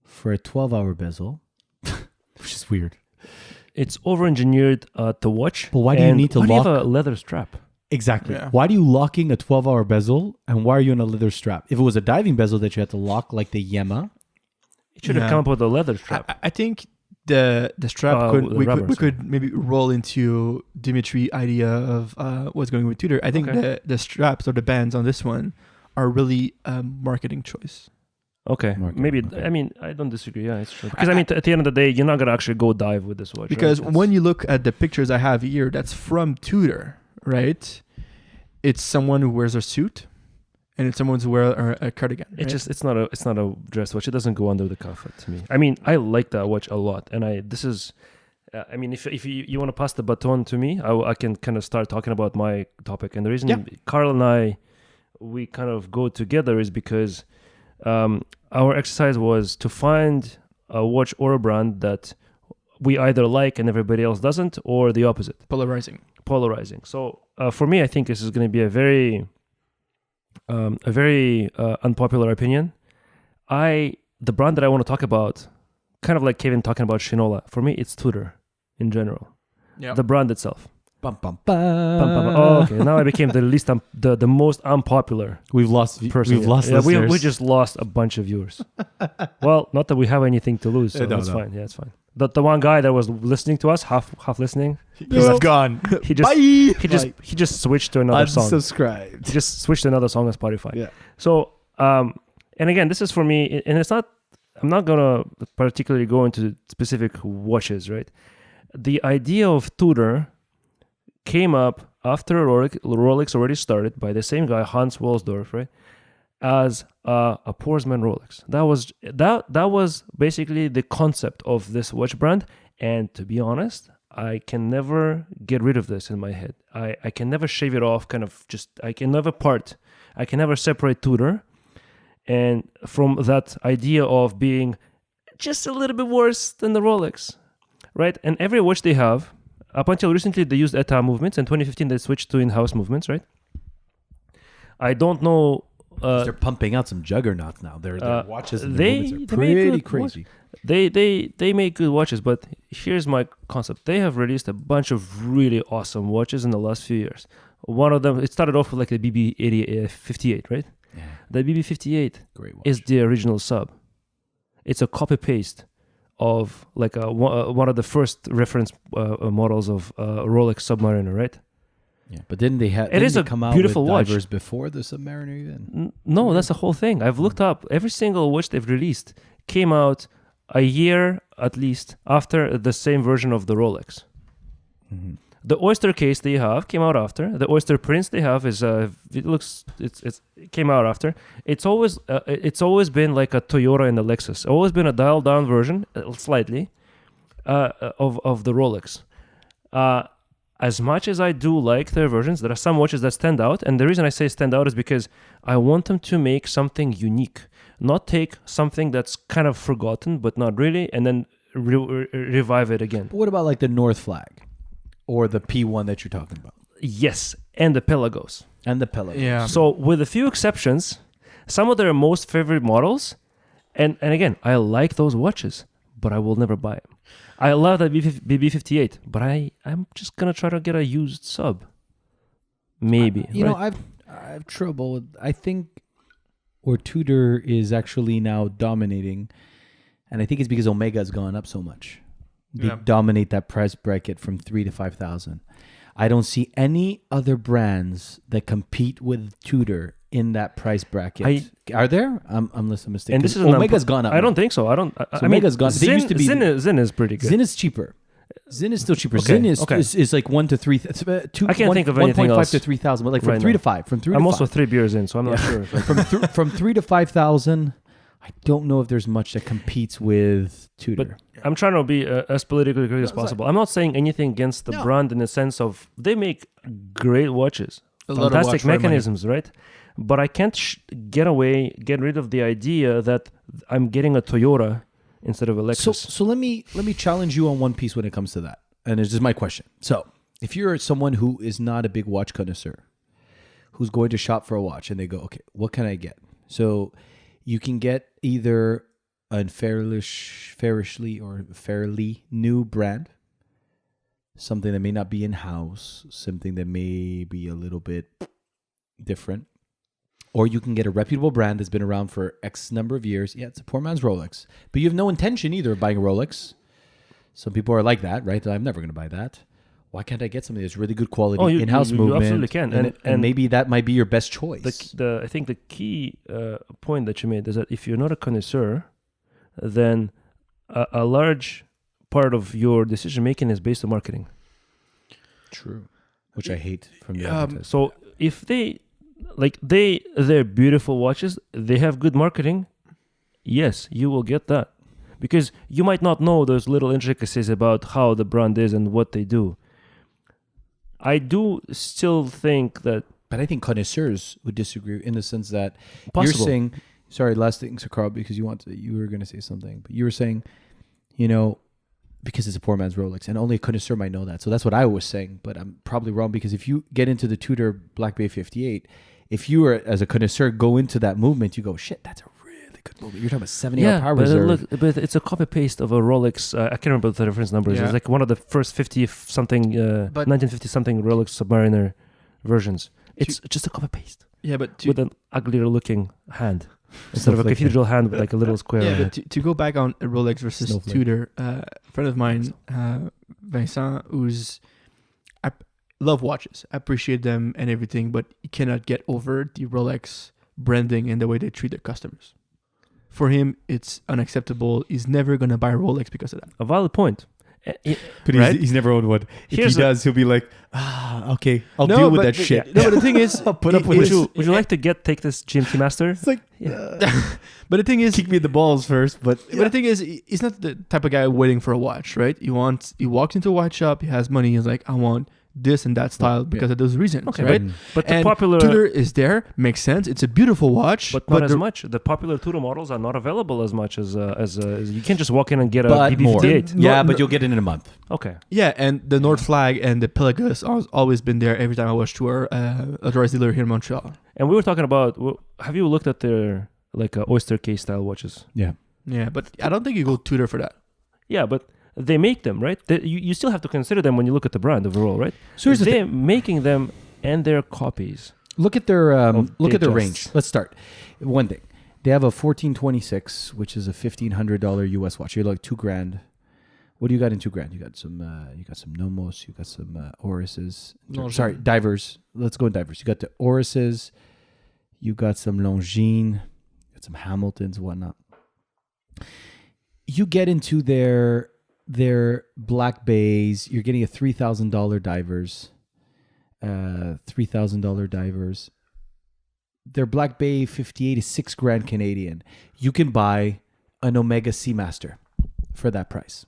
for a 12-hour bezel, which is weird. It's over-engineered to watch. But why do you and need to why do you have lock- a leather strap? Exactly. Yeah. Why do you locking a 12-hour bezel and why are you on a leather strap? If it was a diving bezel that you had to lock like the Yema, It should have Yeah. come up with a leather strap. I think the strap The we rubber, could maybe roll into Dimitri idea of what's going with Tudor. I think Okay. the straps or the bands on this one are really a marketing choice. Okay, Market, maybe. okay. I mean, I don't disagree. Yeah, it's true. Because I mean, at the end of the day, you're not gonna actually go dive with this watch. Because right? when you look at the pictures I have here, that's from Tudor, right? It's someone who wears a suit, and it's someone who wears a cardigan. It's right? just it's not a dress watch. It doesn't go under the cuff to me. I mean, I like that watch a lot, and I mean, if you want to pass the baton to me, I can kind of start talking about my topic. And the reason Yeah. Carl and I we kind of go together is because our exercise was to find a watch or a brand that we either like and everybody else doesn't, or the opposite. Polarizing. So for me, I think this is going to be a very unpopular opinion. The brand that I want to talk about, kind of like Kevin talking about Shinola, for me it's Tudor in general. Yeah. The brand itself. bum, bum, Pum, pum, pum. Oh, okay. Now I became the least the most unpopular We've lost person. We've lost we listeners. just lost a bunch of viewers. Well, not that we have anything to lose, so No, that's no. fine. Yeah, it's fine. The one guy that was listening to us, half listening, He's gone. he just Bye. he just switched to another song. Unsubscribed. He just switched to another song on Spotify. Yeah. So and again, this is for me, and it's not. I'm not gonna particularly go into specific watches, right? The idea of Tudor came up after Rolex already started by the same guy, Hans Wilsdorf, right? As a Porsman Rolex. That was basically the concept of this watch brand. And to be honest, I can never get rid of this in my head. I can never shave it off. I can never part. I can never separate Tudor and from that idea of being just a little bit worse than the Rolex, right? And every watch they have, up until recently, they used ETA movements. In 2015, they switched to in-house movements, right? I don't know. They're pumping out some juggernauts now. Their watches and their movements are they make pretty good crazy. They make good watches, but here's my concept. They have released a bunch of really awesome watches in the last few years. One of them, it started off with like the BB58, right? Yeah, The BB58 great watch. is the original sub. It's a copy-paste of like one of the first reference models of Rolex Submariner, right? Yeah, but didn't they have? It is a come out beautiful with watch. divers before the Submariner even? No, that's the whole thing. I've looked up every single watch they've released came out a year at least after the same version of the Rolex. Mm-hmm. The Oyster case they have came out after. The Oyster Prince they have is it came out after. It's always been like a Toyota and a Lexus. Always been a dialed down version, slightly, of the Rolex. As much as I do like their versions, there are some watches that stand out, and the reason I say stand out is because I want them to make something unique, not take something that's kind of forgotten but not really, and then revive it again. But what about like the North Flag, or the P1 that you're talking about, Yes, and the Pelagos. and the Pelican? Yeah. So with a few exceptions, some of their most favorite models, and again, I like those watches, but I will never buy them. I love that BB58, but I'm just gonna try to get a used sub. Maybe. You know, right? I have trouble with, I think where Tudor is actually now dominating, and I think it's because Omega has gone up so much. They Yeah. dominate that price bracket from 3,000 to 5,000. I don't see any other brands that compete with Tudor in that price bracket. Are there? Unless I'm mistaken. And this is Omega's gone up. I don't think so. I mean, Omega's gone. They used to be. Zin is pretty good. Zin is cheaper. Zin is still cheaper. Okay, Zin is, okay. is like 1 to 3. I can't think of anything 1.5 else to 3,000, but like from right 3 now. to 5. From 3 to I'm 5. also 3 beers in, so I'm not sure. If I from 3 to 5,000. I don't know if there's much that competes with Tudor. I'm trying to be as politically correct as possible. I'm not saying anything against the No. brand in the sense of they make great watches, A lot of watch fantastic for money. mechanisms, right? But I can't get rid of the idea that I'm getting a Toyota instead of a Lexus. So let me challenge you on one piece when it comes to that. And it's just my question. So if you're someone who is not a big watch connoisseur, who's going to shop for a watch and they go, okay, what can I get? So you can get either a fairly new brand, something that may not be in-house, something that may be a little bit different, or you can get a reputable brand that's been around for X number of years. Yeah, it's a poor man's Rolex, but you have no intention either of buying a Rolex. Some people are like that, right? I'm never going to buy that. Why can't I get something that's really good quality, in-house you movement? absolutely can. And maybe that might be your best choice. I think the key point that you made is that if you're not a connoisseur, then a large part of your decision making is based on marketing. True. Which I hate from the advertisers. So if they're beautiful watches, they have good marketing, yes, you will get that. Because you might not know those little intricacies about how the brand is and what they do. I do still think that... But I think connoisseurs would disagree in the sense that Possible. you're saying... Sorry, last thing, so Carl, because you were going to say something. But you were saying, because it's a poor man's Rolex, and only a connoisseur might know that. So that's what I was saying, but I'm probably wrong, because if you get into the Tudor Black Bay 58, if you were, as a connoisseur, go into that movement, you go, shit, that's a really good movement. You're talking about 70-hour power reserve. But it's a copy-paste of a Rolex. I can't remember the reference numbers. Yeah. It's like one of the first 1950-something Rolex Submariner versions. It's just a copy-paste Yeah, but with an uglier-looking hand. Instead of a Snowflake. cathedral hand with like a little square. yeah, but to go back on Rolex versus Snowflake. Tudor, a friend of mine, Vincent, I love watches, I appreciate them and everything, but you cannot get over the Rolex branding and the way they treat their customers. For him, it's unacceptable. He's never gonna buy a Rolex because of that. A valid point. But Right? he's never owned one. If Here's he does, he'll be like, okay, I'll No, deal with but that shit. No, but the thing is, I'll put up with Would it. you like to take this GMT Master? It's like, but the thing is, kick me in the balls first, but But the thing is, he's not the type of guy waiting for a watch, right? He walks into a watch shop, he has money, he's like, I want this and that style because of those reasons, Okay, right? But the And popular, Tudor is there, makes sense. It's a beautiful watch, but not as the- much. The popular Tudor models are not available as much as you can't just walk in and get a But more. BB58. Yeah, No, but no. you'll get it in a month. Okay. Yeah, and the North Flag and the Pelagus has always been there every time I was to our authorized dealer here in Montreal. And we were talking about. Have you looked at their oyster case style watches? Yeah. Yeah, but I don't think you go Tudor for that. Yeah, but they make them, right? You still have to consider them when you look at the brand overall, right? So here's the they're thing. making them and their copies. Look at their Datejust. range. Let's start. One thing. They have a 1426, which is a $1,500 US watch. You're like $2,000. What do you got in $2,000? You got some Nomos, you got some Orises. Longines. Sorry, divers. Let's go in divers. You got the Orises, you got some Longines, you got some Hamiltons, whatnot. You get into their Black Bays, you're getting a $3,000 divers. $3,000 divers. Their Black Bay 58 is $6,000 Canadian. You can buy an Omega Seamaster for that price.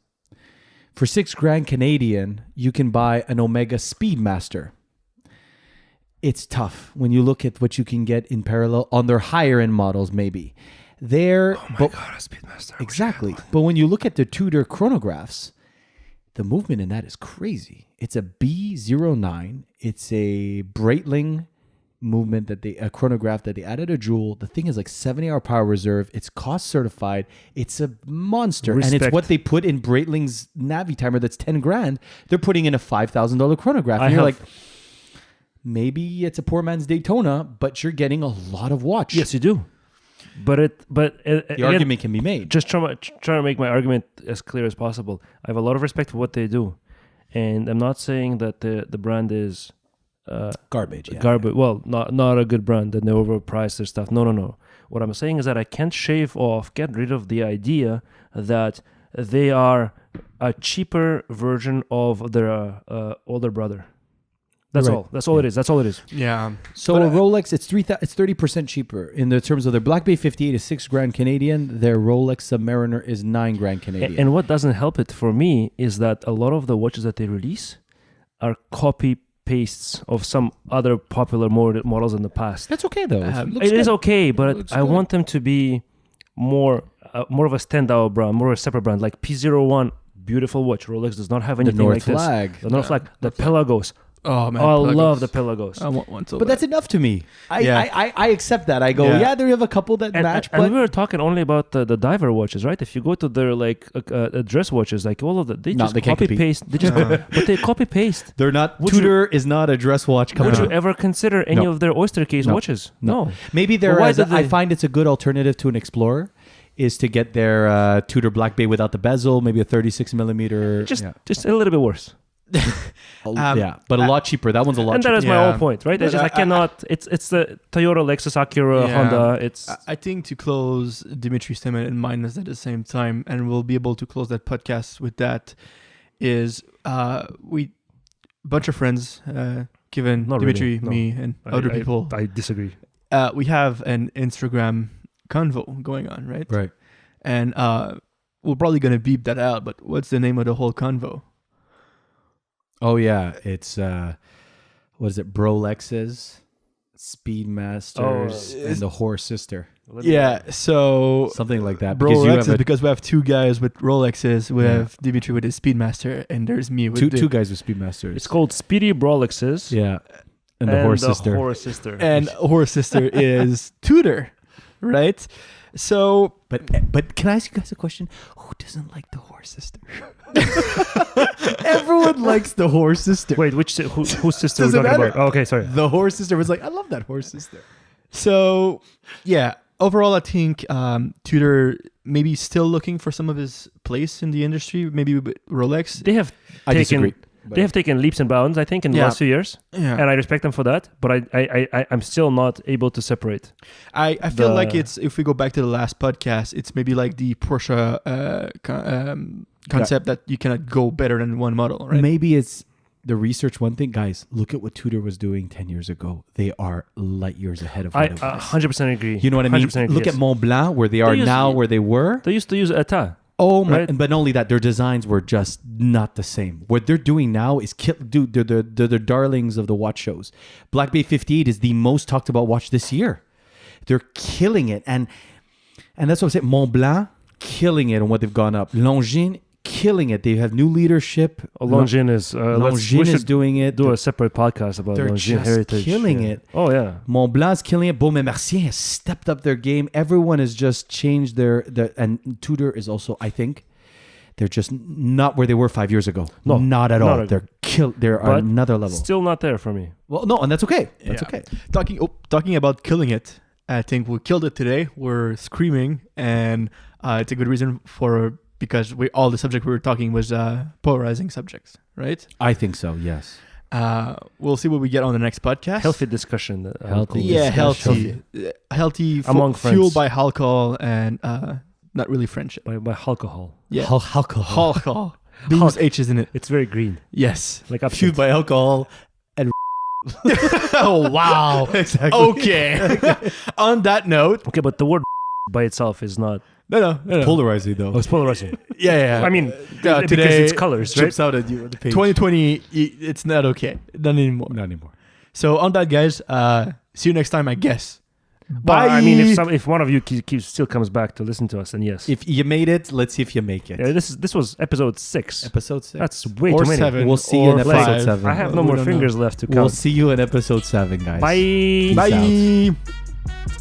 For $6,000 Canadian, you can buy an Omega Speedmaster. It's tough when you look at what you can get in parallel on their higher end models, maybe. God, a Speedmaster. Exactly. But when you look at the Tudor chronographs, the movement in that is crazy. It's a B09. It's a Breitling movement a chronograph that they added a jewel. The thing is like 70-hour power reserve. It's cost certified. It's a monster. And it's Respect. what they put in Breitling's Navi timer that's $10,000. They're putting in a $5,000 chronograph. And you're like, maybe it's a poor man's Daytona, but you're getting a lot of watch. Yes, you do. But The argument can be made. Just trying to make my argument as clear as possible. I have a lot of respect for what they do, and I'm not saying that the brand is Garbage. Yeah. garbage. Well, not a good brand and they overprice their stuff. No. What I'm saying is that I can't get rid of the idea that they are a cheaper version of their older brother. That's Right. all. That's all it is. That's all it is. Yeah. So But, a Rolex, it's 30% cheaper in the terms of their Black Bay 58 is $6,000 Canadian. Their Rolex Submariner is $9,000 Canadian. And what doesn't help it for me is that a lot of the watches that they release are copy pastes of some other popular models in the past. That's okay though. It is okay, but Looks I good. want them to be more of a standout brand, more of a separate brand. Like P01, beautiful watch. Rolex does not have The anything North like this. flag. The North flag. The Pelagos. Oh man. Oh, I Pelagos. love the Pelagos. I want one so But bad. that's enough to me. Yeah. I accept that. I go, Yeah. yeah, they have a couple that match, and but we were talking only about the diver watches, right? If you go to their dress watches, like all of the, they No, just they can't copy compete. paste. They just, but they copy paste. they're not. Would Tudor is not a dress watch company. Would you ever consider any No. of their oyster case No. watches? No. Maybe they're. Well, why as did I they- find it's a good alternative to an Explorer, is to get their Tudor Black Bay without the bezel, maybe a 36 millimeter. Just a little bit worse. Yeah, but a lot cheaper. That one's a lot And that cheaper. is my Yeah. whole point, right? It's But just I cannot. It's the Toyota, Lexus, Acura, Yeah. Honda. It's I think to close Dimitri's statement and mine at the same time, and we'll be able to close that podcast with that, is we bunch of friends, Kevin, Not Dimitri, really, no. me, and other people. I disagree. We have an Instagram convo going on, right? Right. And we're probably gonna beep that out. But what's the name of the whole convo? Oh yeah, it's what is it? Brolexes, Speedmasters, Oh, and the Whore Sister, Yeah. So something like that. Because you Rolex have is because we have two guys with Rolexes. We Yeah. have Dimitri with his Speedmaster, and there's me with two guys with Speedmasters. It's called Speedy Brolexes. Yeah, and the Whore Sister. Whore sister. and her sister is Tudor, right? So But can I ask you guys a question? Who doesn't like the Whore Sister? Everyone likes the Whore Sister. Wait, whose sister we're Doesn't talking matter. about? Oh, okay, sorry. The Whore Sister was like, I love that Whore Sister. So, yeah. Overall, I think Tudor maybe still looking for some of his place in the industry. Maybe with Rolex. They have I disagree. they have taken leaps and bounds, I think, in the Yeah. last few years, Yeah. and I respect them for that. But I'm still not able to separate. I feel like the- it's, if we go back to the last podcast, it's maybe like the Porsche concept that you cannot go better than one model, right? Maybe it's the research. One thing, guys, look at what Tudor was doing 10 years ago. They are light years ahead of I what it was. 100% agree. You know what I mean? 100% agree, Look yes. at Mont Blanc, where they are They use- now, where they were. They used to use ETA. Oh my! Right? But not only that, their designs were just not the same. What they're doing now is dude, they're the darlings of the watch shows. Black Bay 58 is the most talked about watch this year. They're killing it, and that's what I said. Mont Blanc killing it on what they've gone up. Longines killing it. They have new leadership. Longines is we Longines is should doing it. do a separate podcast about They're Longines just heritage. killing Yeah. it. Oh yeah. Mont Blanc's killing it. Baume & Mercier has stepped up their game. Everyone has just changed their and Tudor is also, I think, they're just not where they were 5 years ago. No, not at not all. at They're But on another level. Still not there for me. Well, no, and that's okay. That's Yeah. okay. Talking about killing it, I think we killed it today. We're screaming, and it's a good reason because all the subject we were talking was polarizing subjects, right? I think so. Yes. We'll see what we get on the next podcast. Healthy discussion. Healthy Yeah, discussion. healthy Among fueled friends. by alcohol and not really friendship. by alcohol. Yeah, Alcohol. alcohol. B's H's in it. It's very green. Yes. Like Fueled by alcohol. Oh wow. Exactly. Okay. On that note, Okay, but the word by itself is not. no. Polarizing though. Oh, it's polarizing. Yeah. I mean, today because it's colors, right? Chips out at you on the page. 2020, it's not okay. Not anymore. Not anymore. So on that, guys. See you next time, I guess. But I mean, if one of you still comes back to listen to us, then yes. If you made it, let's see if you make it. Yeah, this was episode 6. Episode 6. That's way or too many. 7. We'll see you in or episode 5. 7. I have no We more don't know. fingers left to count. We'll see you in episode 7, guys. Bye. Peace out. Bye.